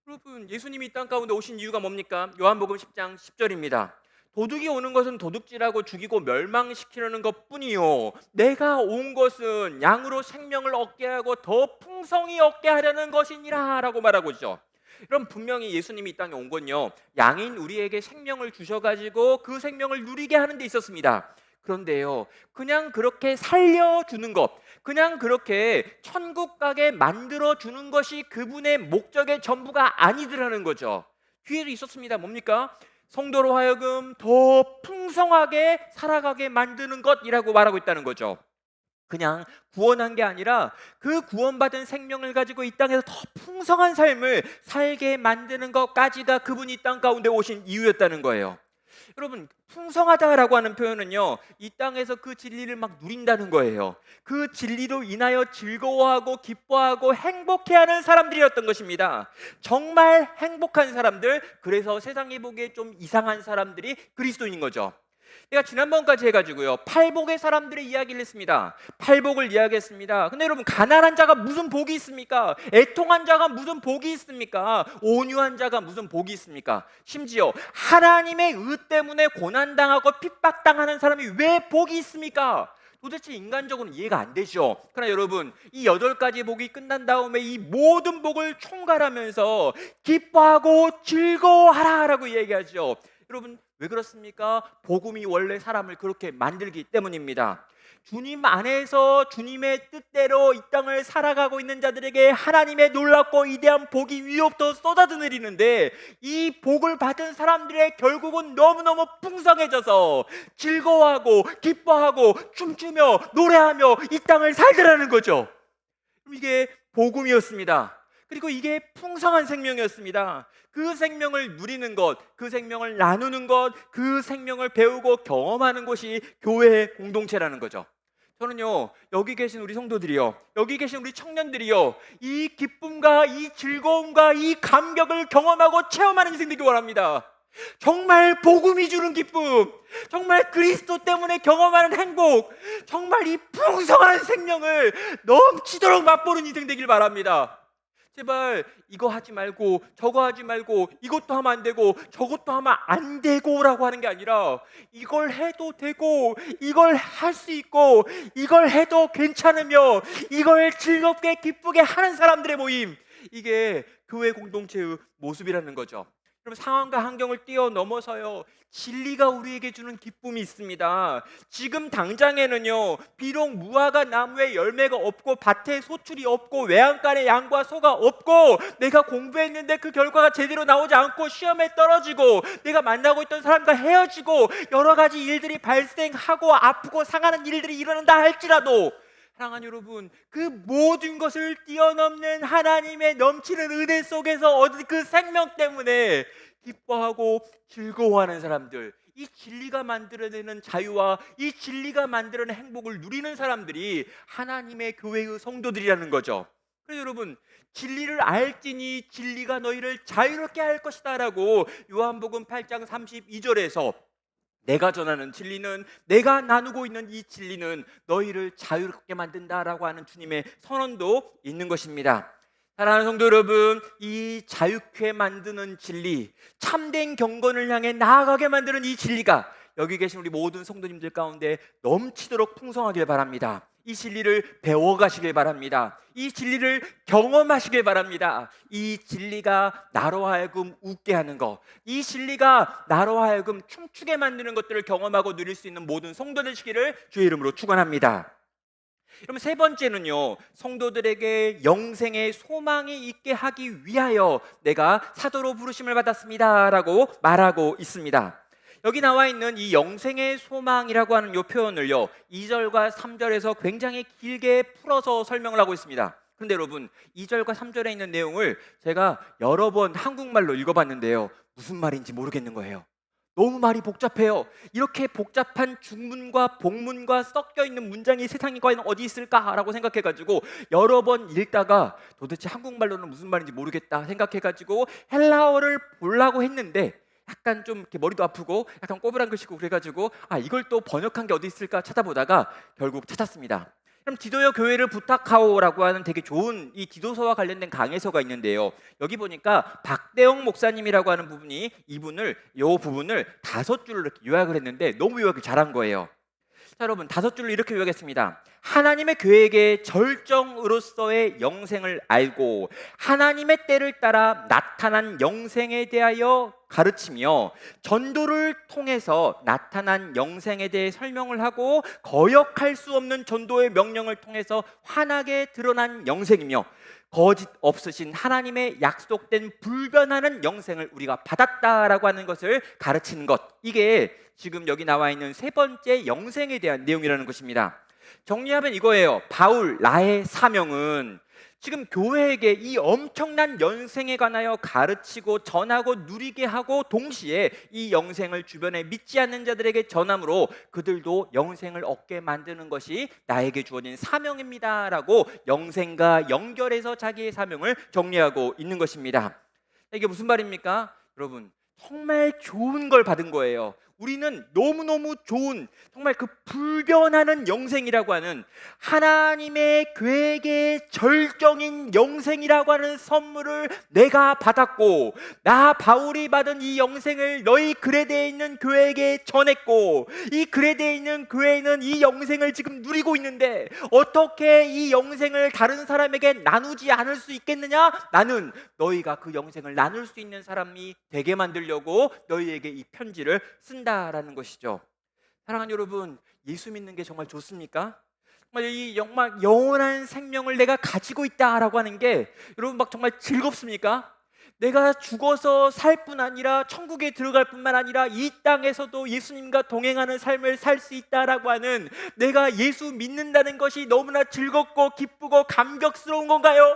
여러분, 예수님이 이 땅 가운데 오신 이유가 뭡니까? 요한복음 10장 10절입니다. 도둑이 오는 것은 도둑질하고 죽이고 멸망시키려는 것뿐이요, 내가 온 것은 양으로 생명을 얻게 하고 더 풍성히 얻게 하려는 것이니라 라고 말하고 있죠. 그럼 분명히 예수님이 이 땅에 온 건요, 양인 우리에게 생명을 주셔가지고 그 생명을 누리게 하는 데 있었습니다. 그런데요, 그냥 그렇게 살려주는 것, 그냥 그렇게 천국 가게 만들어주는 것이 그분의 목적의 전부가 아니더라는 거죠. 뒤에도 있었습니다. 뭡니까? 성도로 하여금 더 풍성하게 살아가게 만드는 것이라고 말하고 있다는 거죠. 그냥 구원한 게 아니라 그 구원받은 생명을 가지고 이 땅에서 더 풍성한 삶을 살게 만드는 것까지가 그분이 이 땅 가운데 오신 이유였다는 거예요. 여러분, 풍성하다라고 하는 표현은요, 이 땅에서 그 진리를 막 누린다는 거예요. 그 진리로 인하여 즐거워하고 기뻐하고 행복해하는 사람들이었던 것입니다. 정말 행복한 사람들, 그래서 세상이 보기에 좀 이상한 사람들이 그리스도인인 거죠. 내가 지난번까지 해가지고요, 팔복의 사람들의 이야기를 했습니다. 팔복을 이야기했습니다. 근데 여러분, 가난한 자가 무슨 복이 있습니까? 애통한 자가 무슨 복이 있습니까? 온유한 자가 무슨 복이 있습니까? 심지어 하나님의 의 때문에 고난당하고 핍박당하는 사람이 왜 복이 있습니까? 도대체 인간적으로는 이해가 안 되죠. 그러나 여러분, 이 8가지 복이 끝난 다음에 이 모든 복을 총괄하면서 기뻐하고 즐거워하라라고 얘기하죠. 여러분, 왜 그렇습니까? 복음이 원래 사람을 그렇게 만들기 때문입니다. 주님 안에서 주님의 뜻대로 이 땅을 살아가고 있는 자들에게 하나님의 놀랍고 위대한 복이 위로부터 쏟아져 내리는데, 이 복을 받은 사람들의 결국은 너무너무 풍성해져서 즐거워하고 기뻐하고 춤추며 노래하며 이 땅을 살더라는 거죠. 이게 복음이었습니다. 그리고 이게 풍성한 생명이었습니다. 그 생명을 누리는 것, 그 생명을 나누는 것, 그 생명을 배우고 경험하는 것이 교회의 공동체라는 거죠. 저는요, 여기 계신 우리 성도들이요, 여기 계신 우리 청년들이요, 이 기쁨과 이 즐거움과 이 감격을 경험하고 체험하는 인생 되기 원합니다. 정말 복음이 주는 기쁨, 정말 그리스도 때문에 경험하는 행복, 정말 이 풍성한 생명을 넘치도록 맛보는 인생 되길 바랍니다. 제발 이거 하지 말고 저거 하지 말고 이것도 하면 안 되고 저것도 하면 안 되고라고 하는 게 아니라, 이걸 해도 되고 이걸 할 수 있고 이걸 해도 괜찮으며 이걸 즐겁게 기쁘게 하는 사람들의 모임, 이게 교회 공동체의 모습이라는 거죠. 여러분, 상황과 환경을 뛰어넘어서요, 진리가 우리에게 주는 기쁨이 있습니다. 지금 당장에는요, 비록 무화과 나무에 열매가 없고 밭에 소출이 없고 외양간에 양과 소가 없고, 내가 공부했는데 그 결과가 제대로 나오지 않고 시험에 떨어지고 내가 만나고 있던 사람과 헤어지고 여러 가지 일들이 발생하고 아프고 상하는 일들이 일어난다 할지라도, 사랑하는 여러분, 그 모든 것을 뛰어넘는 하나님의 넘치는 은혜 속에서 얻은 그 생명 때문에 기뻐하고 즐거워하는 사람들, 이 진리가 만들어내는 자유와 이 진리가 만들어내는 행복을 누리는 사람들이 하나님의 교회의 성도들이라는 거죠. 그래서 여러분, 진리를 알지니 진리가 너희를 자유롭게 할 것이다 라고 요한복음 8장 32절에서, 내가 전하는 진리는, 내가 나누고 있는 이 진리는 너희를 자유롭게 만든다라고 하는 주님의 선언도 있는 것입니다. 사랑하는 성도 여러분, 이 자유케 만드는 진리, 참된 경건을 향해 나아가게 만드는 이 진리가 여기 계신 우리 모든 성도님들 가운데 넘치도록 풍성하길 바랍니다. 이 진리를 배워가시길 바랍니다. 이 진리를 경험하시길 바랍니다. 이 진리가 나로 하여금 웃게 하는 것, 이 진리가 나로 하여금 춤추게 만드는 것들을 경험하고 누릴 수 있는 모든 성도 되시기를 주의 이름으로 축원합니다. 그럼 세 번째는요, 성도들에게 영생의 소망이 있게 하기 위하여 내가 사도로 부르심을 받았습니다 라고 말하고 있습니다. 여기 나와 있는 이 영생의 소망이라고 하는 이 표현을요, 2절과 3절에서 굉장히 길게 풀어서 설명을 하고 있습니다. 그런데 여러분, 2절과 3절에 있는 내용을 제가 여러 번 한국말로 읽어봤는데요, 무슨 말인지 모르겠는 거예요. 너무 말이 복잡해요. 이렇게 복잡한 중문과 복문과 섞여 있는 문장이 세상에 과연 어디 있을까라고 생각해가지고 여러 번 읽다가 도대체 한국말로는 무슨 말인지 모르겠다 생각해가지고 헬라어를 보려고 했는데, 약간 좀 이렇게 머리도 아프고 약간 꼬부랑 글씨고 그래가지고 이걸 또 번역한 게 어디 있을까 찾아보다가 결국 찾았습니다. 그럼 디도여 교회를 부탁하오라고 하는 되게 좋은 이 디도서와 관련된 강해서가 있는데요. 여기 보니까 박대영 목사님이라고 하는 부분이 요 부분을 5줄로 이렇게 요약을 했는데 너무 요약을 잘한 거예요. 자, 여러분 5줄로 이렇게 요약했습니다. 하나님의 계획의 절정으로서의 영생을 알고 하나님의 때를 따라 나타난 영생에 대하여 가르치며 전도를 통해서 나타난 영생에 대해 설명을 하고 거역할 수 없는 전도의 명령을 통해서 환하게 드러난 영생이며 거짓 없으신 하나님의 약속된 불변하는 영생을 우리가 받았다라고 하는 것을 가르치는 것, 이게 지금 여기 나와 있는 3번째 영생에 대한 내용이라는 것입니다. 정리하면 이거예요. 바울 나의 사명은 지금 교회에게 이 엄청난 영생에 관하여 가르치고 전하고 누리게 하고 동시에 이 영생을 주변에 믿지 않는 자들에게 전함으로 그들도 영생을 얻게 만드는 것이 나에게 주어진 사명입니다 라고 영생과 연결해서 자기의 사명을 정리하고 있는 것입니다. 이게 무슨 말입니까? 여러분, 정말 좋은 걸 받은 거예요. 우리는 너무너무 좋은, 정말 그 불변하는 영생이라고 하는 하나님의 계획의 절정인 영생이라고 하는 선물을 내가 받았고, 나 바울이 받은 이 영생을 너희 그레데에 있는 교회에게 전했고, 이 그레데에 있는 교회는 이 영생을 지금 누리고 있는데 어떻게 이 영생을 다른 사람에게 나누지 않을 수 있겠느냐? 나는 너희가 그 영생을 나눌 수 있는 사람이 되게 만들려고 너희에게 이 편지를 쓴다라는 것이죠. 사랑하는 여러분, 예수 믿는 게 정말 좋습니까? 정말 이 영원한 생명을 내가 가지고 있다라고 하는 게 여러분 막 정말 즐겁습니까? 내가 죽어서 살 뿐 아니라 천국에 들어갈 뿐만 아니라 이 땅에서도 예수님과 동행하는 삶을 살 수 있다라고 하는, 내가 예수 믿는다는 것이 너무나 즐겁고 기쁘고 감격스러운 건가요?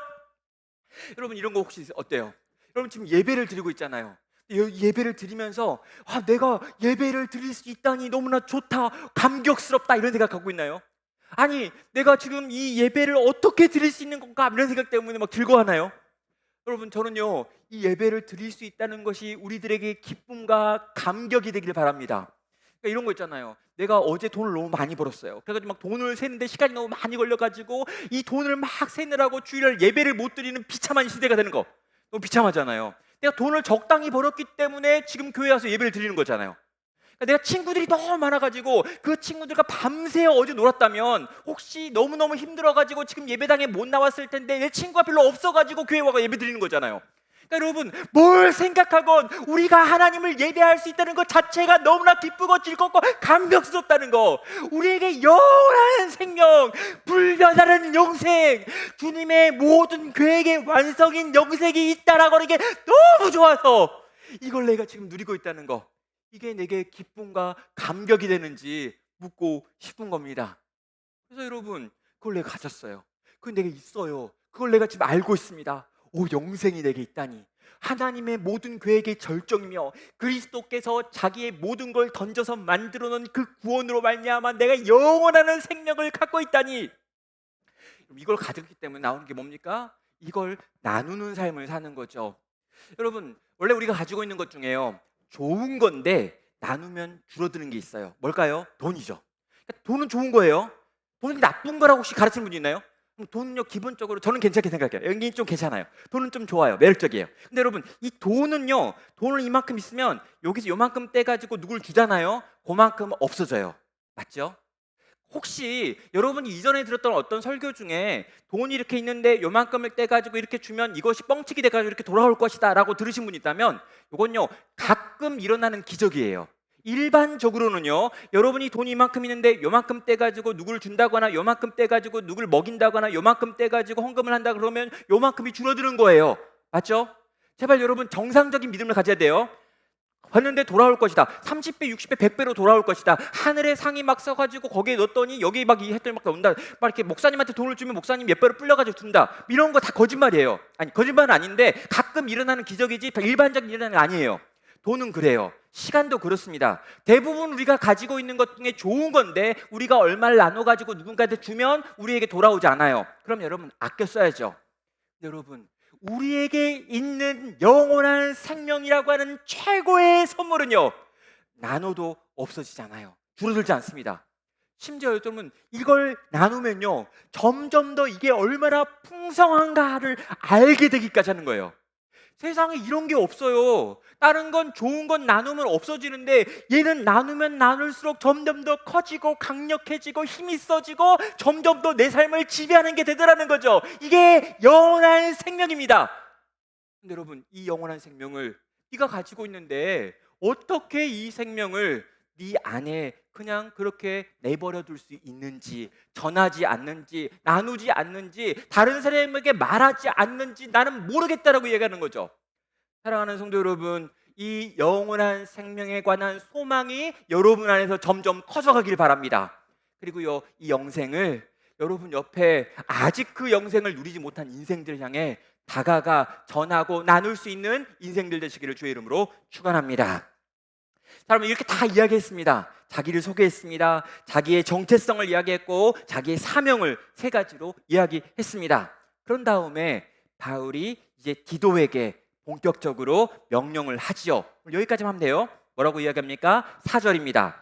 여러분, 이런 거 혹시 어때요? 여러분 지금 예배를 드리고 있잖아요. 예배를 드리면서 내가 예배를 드릴 수 있다니 너무나 좋다, 감격스럽다, 이런 생각 갖고 있나요? 아니, 내가 지금 이 예배를 어떻게 드릴 수 있는 건가, 이런 생각 때문에 막 즐거워하나요? 여러분, 저는요, 이 예배를 드릴 수 있다는 것이 우리들에게 기쁨과 감격이 되길 바랍니다. 그러니까 이런 거 있잖아요. 내가 어제 돈을 너무 많이 벌었어요. 그래가지고 막 돈을 세는데 시간이 너무 많이 걸려가지고 이 돈을 막 세느라고 주일날 예배를 못 드리는 비참한 시대가 되는 거, 너무 비참하잖아요. 내가 돈을 적당히 벌었기 때문에 지금 교회 와서 예배를 드리는 거잖아요. 그러니까 내가 친구들이 너무 많아가지고 그 친구들과 밤새 어제 놀았다면 혹시 너무너무 힘들어가지고 지금 예배당에 못 나왔을 텐데 내 친구가 별로 없어가지고 교회 와서 예배 드리는 거잖아요. 그러니까 여러분, 뭘 생각하건 우리가 하나님을 예배할 수 있다는 것 자체가 너무나 기쁘고 즐겁고 감격스럽다는 거, 우리에게 영원한 생명, 불변하는 영생, 주님의 모든 계획의 완성인 영생이 있다라고 하는 게 너무 좋아서 이걸 내가 지금 누리고 있다는 거, 이게 내게 기쁨과 감격이 되는지 묻고 싶은 겁니다. 그래서 여러분, 그걸 내가 가졌어요. 그건 내게 있어요. 그걸 내가 지금 알고 있습니다. 영생이 내게 있다니, 하나님의 모든 계획의 절정이며 그리스도께서 자기의 모든 걸 던져서 만들어 놓은 그 구원으로 말미암아 내가 영원한 생명을 갖고 있다니, 이걸 가졌기 때문에 나오는 게 뭡니까? 이걸 나누는 삶을 사는 거죠. 여러분, 원래 우리가 가지고 있는 것 중에요, 좋은 건데 나누면 줄어드는 게 있어요. 뭘까요? 돈이죠. 그러니까 돈은 좋은 거예요. 돈이 나쁜 거라고 혹시 가르치는 분이 있나요? 돈은요, 기본적으로 저는 괜찮게 생각해요. 여기 좀 괜찮아요. 돈은 좀 좋아요. 매력적이에요. 근데 여러분, 이 돈은요, 돈을 이만큼 있으면 여기서 요만큼 떼가지고 누굴 주잖아요. 그만큼 없어져요. 맞죠? 혹시 여러분이 이전에 들었던 어떤 설교 중에 돈이 이렇게 있는데 요만큼을 떼가지고 이렇게 주면 이것이 뻥튀기 돼가지고 이렇게 돌아올 것이다 라고 들으신 분 있다면, 이건요, 가끔 일어나는 기적이에요. 일반적으로는요, 여러분이 돈이 이만큼 있는데 요만큼 떼가지고 누굴 준다거나 요만큼 떼가지고 누굴 먹인다거나 요만큼 떼가지고 헌금을 한다 그러면 요만큼이 줄어드는 거예요. 맞죠? 제발 여러분, 정상적인 믿음을 가져야 돼요. 봤는데 돌아올 것이다. 30배, 60배, 100배로 돌아올 것이다. 하늘에 상이 막 써가지고 거기에 넣었더니 여기 막 이 했더니 막 온다. 막 이렇게 목사님한테 돈을 주면 목사님 몇 배로 불려가지고 준다. 이런 거 다 거짓말이에요. 아니, 거짓말은 아닌데 가끔 일어나는 기적이지 일반적인 일어나는 게 아니에요. 돈은 그래요. 시간도 그렇습니다. 대부분 우리가 가지고 있는 것 중에 좋은 건데 우리가 얼마를 나눠가지고 누군가한테 주면 우리에게 돌아오지 않아요. 그럼 여러분, 아껴 써야죠. 여러분, 우리에게 있는 영원한 생명이라고 하는 최고의 선물은요, 나눠도 없어지지 않아요. 줄어들지 않습니다. 심지어 여러분 이걸 나누면요 점점 더 이게 얼마나 풍성한가를 알게 되기까지 하는 거예요. 세상에 이런 게 없어요. 다른 건 좋은 건 나누면 없어지는데 얘는 나누면 나눌수록 점점 더 커지고 강력해지고 힘이 있어지고 점점 더 내 삶을 지배하는 게 되더라는 거죠. 이게 영원한 생명입니다. 근데 여러분 이 영원한 생명을 네가 가지고 있는데 어떻게 이 생명을 네 안에 그냥 그렇게 내버려 둘 수 있는지, 전하지 않는지, 나누지 않는지, 다른 사람에게 말하지 않는지 나는 모르겠다라고 얘기하는 거죠. 사랑하는 성도 여러분, 이 영원한 생명에 관한 소망이 여러분 안에서 점점 커져가길 바랍니다. 그리고요, 이 영생을 여러분 옆에 아직 그 영생을 누리지 못한 인생들 향해 다가가 전하고 나눌 수 있는 인생들 되시기를 주의 이름으로 축원합니다. 자, 여러분 이렇게 다 이야기했습니다. 자기를 소개했습니다. 자기의 정체성을 이야기했고 자기의 사명을 세 가지로 이야기했습니다. 그런 다음에 바울이 이제 디도에게 본격적으로 명령을 하지요. 여기까지만 하면 돼요. 뭐라고 이야기합니까? 4절입니다.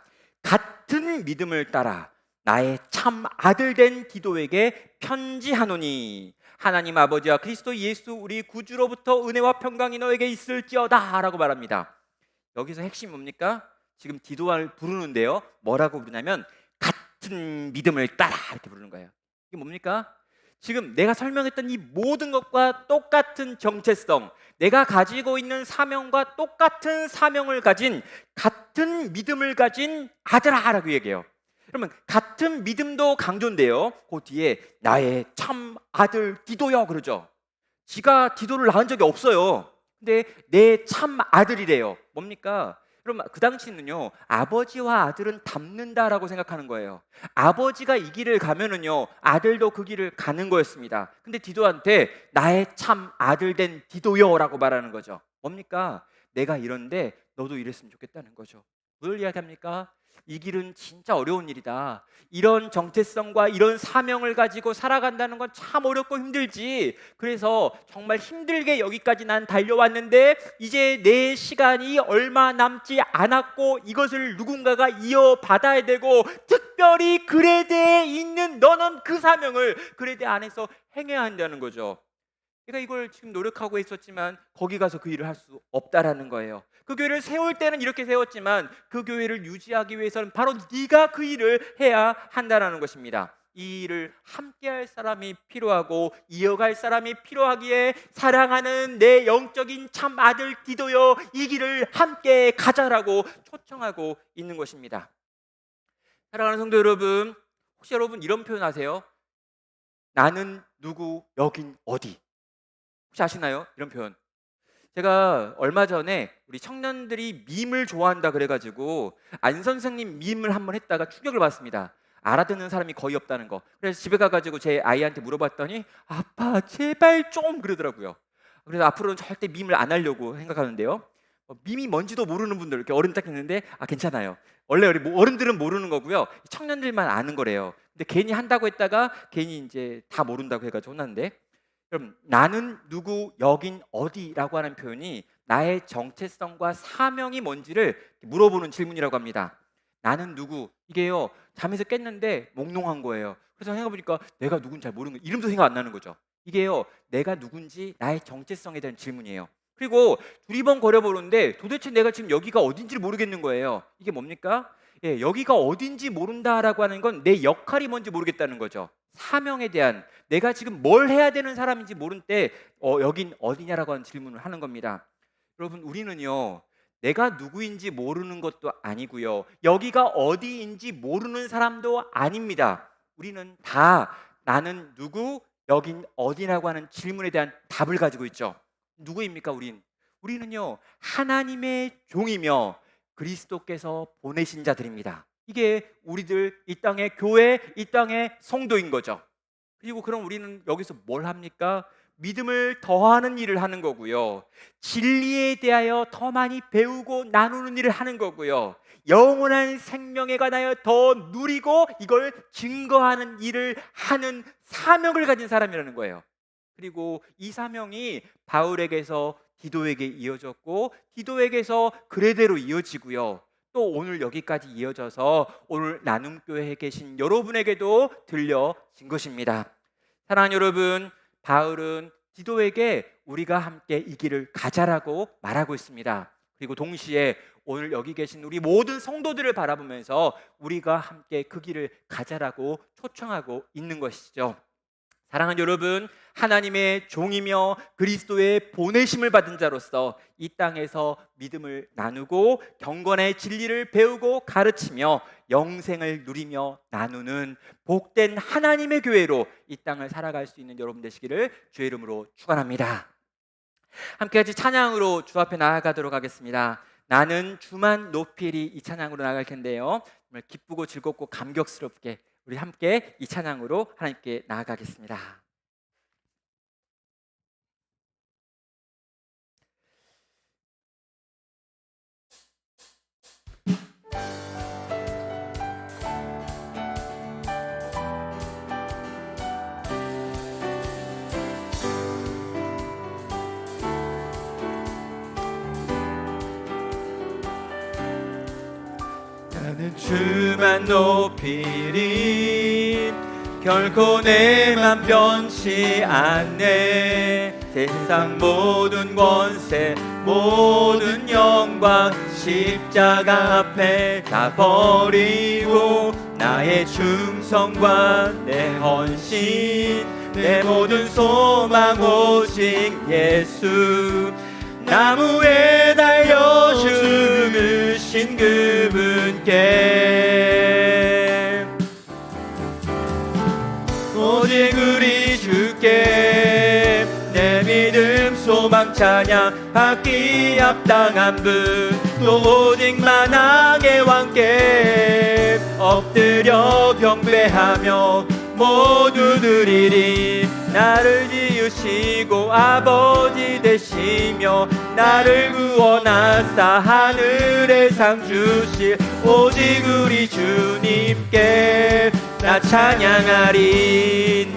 같은 믿음을 따라 나의 참 아들 된 디도에게 편지하노니 하나님 아버지와 그리스도 예수 우리 구주로부터 은혜와 평강이 너에게 있을지어다 라고 말합니다. 여기서 핵심이 뭡니까? 지금 디도를 부르는데요 뭐라고 부르냐면 같은 믿음을 따라 이렇게 부르는 거예요. 이게 뭡니까? 지금 내가 설명했던 이 모든 것과 똑같은 정체성, 내가 가지고 있는 사명과 똑같은 사명을 가진 같은 믿음을 가진 아들아라고 얘기해요. 그러면 같은 믿음도 강조인데요 그 뒤에 나의 참 아들 디도여 그러죠. 지가 디도를 낳은 적이 없어요. 근데 내 참 아들이래요. 뭡니까? 그럼 그 당시는요 아버지와 아들은 닮는다라고 생각하는 거예요. 아버지가 이 길을 가면은요 아들도 그 길을 가는 거였습니다. 근데 디도한테 나의 참 아들 된 디도여라고 말하는 거죠. 뭡니까? 내가 이런데 너도 이랬으면 좋겠다는 거죠. 뭘 이야기합니까? 이 길은 진짜 어려운 일이다. 이런 정체성과 이런 사명을 가지고 살아간다는 건 참 어렵고 힘들지. 그래서 정말 힘들게 여기까지 난 달려왔는데 이제 내 시간이 얼마 남지 않았고 이것을 누군가가 이어받아야 되고 특별히 그레데에 있는 너는 그 사명을 그레데 안에서 행해야 한다는 거죠. 그러니까 이걸 지금 노력하고 있었지만 거기 가서 그 일을 할 수 없다라는 거예요. 그 교회를 세울 때는 이렇게 세웠지만 그 교회를 유지하기 위해서는 바로 네가 그 일을 해야 한다라는 것입니다. 이 일을 함께 할 사람이 필요하고 이어갈 사람이 필요하기에 사랑하는 내 영적인 참 아들 디도여 이 길을 함께 가자라고 초청하고 있는 것입니다. 사랑하는 성도 여러분, 혹시 여러분 이런 표현 아세요? 나는 누구 여긴 어디? 혹시 아시나요? 이런 표현. 제가 얼마 전에 우리 청년들이 밈을 좋아한다 그래가지고 안 선생님 밈을 한번 했다가 충격을 받습니다. 알아듣는 사람이 거의 없다는 거. 그래서 집에 가가지고 제 아이한테 물어봤더니 아빠 제발 좀 그러더라고요. 그래서 앞으로는 절대 밈을 안 하려고 생각하는데요. 밈이 뭔지도 모르는 분들 이렇게 어른 딱 있는데 괜찮아요. 원래 우리 어른들은 모르는 거고요. 청년들만 아는 거래요. 근데 괜히 한다고 했다가 괜히 이제 다 모른다고 해가지고 혼났는데 그럼 나는 누구 여긴 어디라고 하는 표현이 나의 정체성과 사명이 뭔지를 물어보는 질문이라고 합니다. 나는 누구 이게요 잠에서 깼는데 몽롱한 거예요. 그래서 생각해보니까 내가 누군지 잘 모르는 거 이름도 생각 안 나는 거죠. 이게요 내가 누군지 나의 정체성에 대한 질문이에요. 그리고 두리번 거려보는데 도대체 내가 지금 여기가 어딘지 모르겠는 거예요. 이게 뭡니까? 예, 여기가 어딘지 모른다라고 하는 건 내 역할이 뭔지 모르겠다는 거죠. 사명에 대한 내가 지금 뭘 해야 되는 사람인지 모른 때 여긴 어디냐라고 하는 질문을 하는 겁니다. 여러분 우리는요 내가 누구인지 모르는 것도 아니고요 여기가 어디인지 모르는 사람도 아닙니다. 우리는 다 나는 누구 여긴 어디라고 하는 질문에 대한 답을 가지고 있죠. 누구입니까? 우리는요 하나님의 종이며 그리스도께서 보내신 자들입니다. 이게 우리들 이 땅의 교회, 이 땅의 성도인 거죠. 그리고 그럼 우리는 여기서 뭘 합니까? 믿음을 더하는 일을 하는 거고요. 진리에 대하여 더 많이 배우고 나누는 일을 하는 거고요. 영원한 생명에 관하여 더 누리고 이걸 증거하는 일을 하는 사명을 가진 사람이라는 거예요. 그리고 이 사명이 바울에게서 디도에게 이어졌고 디도에게서 그레데로 이어지고요. 또 오늘 여기까지 이어져서 오늘 나눔교회에 계신 여러분에게도 들려진 것입니다. 사랑하는 여러분, 바울은 디도에게 우리가 함께 이 길을 가자라고 말하고 있습니다. 그리고 동시에 오늘 여기 계신 우리 모든 성도들을 바라보면서 우리가 함께 그 길을 가자라고 초청하고 있는 것이죠. 사랑하는 여러분, 하나님의 종이며 그리스도의 보내심을 받은 자로서 이 땅에서 믿음을 나누고 경건의 진리를 배우고 가르치며 영생을 누리며 나누는 복된 하나님의 교회로 이 땅을 살아갈 수 있는 여러분 되시기를 주의 이름으로 축원합니다. 함께 같이 찬양으로 주 앞에 나아가도록 하겠습니다. 나는 주만 높이리, 이 찬양으로 나아갈 텐데요, 정말 기쁘고 즐겁고 감격스럽게 우리 함께 이 찬양으로 하나님께 나아가겠습니다. 나는 주만 높이리, 결코 내 맘 변치 않네. 세상 모든 권세 모든 영광 십자가 앞에 다 버리고 나의 충성과 내 헌신 내 모든 소망 오직 예수. 나무에 달려 죽으신 그분께 오직 우리 주께 내 믿음 소망 찬양 받기 합당한 분, 또 오직 만왕의 왕께 엎드려 경배하며 모두 드리리. 나를 지으시고 아버지 되시며 나를 구원하사 하늘의 상 주실 오직 우리 주님께 나 찬양하리.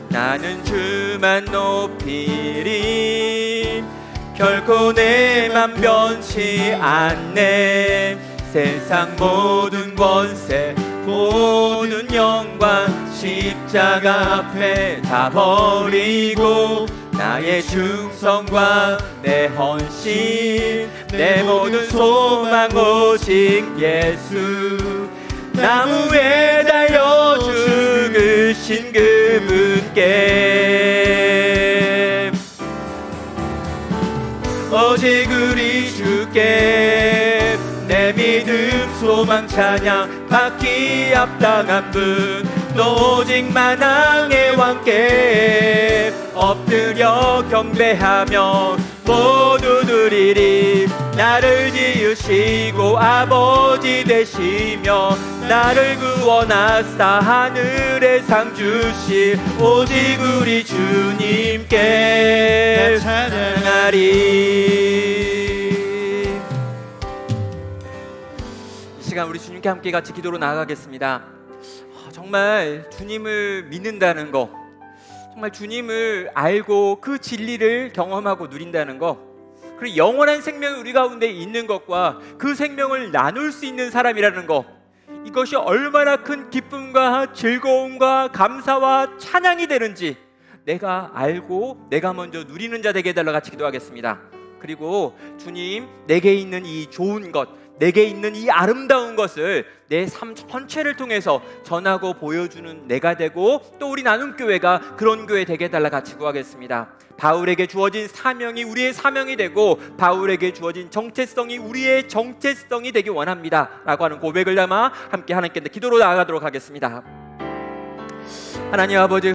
나는 주만 높이리, 결코 내 맘 변치 않네. 세상 모든 권세 모든 영광 십자가 앞에 다 버리고 나의 충성과 내 헌신 내 모든 소망 오직 예수. 나무에 달려 죽으신 그분께 오직 우리 주께 내 믿음 소망 찬양 받기 합당한 분, 또 오직 만왕의 왕께 엎드려 경배하며 모두 드리리. 나를 지으시고 아버지 되시며 나를 구원하사 하늘의 상 주실 오직 우리 주님께 찬양하리. 이 시간 우리 주님께 함께 같이 기도로 나아가겠습니다. 정말 주님을 믿는다는 거, 정말 주님을 알고 그 진리를 경험하고 누린다는 거, 그리고 영원한 생명이 우리 가운데 있는 것과 그 생명을 나눌 수 있는 사람이라는 거, 이것이 얼마나 큰 기쁨과 즐거움과 감사와 찬양이 되는지 내가 알고 내가 먼저 누리는 자 되게 해달라 같이 기도하겠습니다. 그리고 주님, 내게 있는 이 좋은 것, 내게 있는 이 아름다운 것을 내 삶 전체를 통해서 전하고 보여주는 내가 되고, 또 우리 나눔교회가 그런 교회 되게 해달라 같이 구하겠습니다. 바울에게 주어진 사명이 우리의 사명이 되고 바울에게 주어진 정체성이 우리의 정체성이 되기 원합니다 라고 하는 고백을 담아 함께 하나님께 기도로 나아가도록 하겠습니다. 하나님 아버지,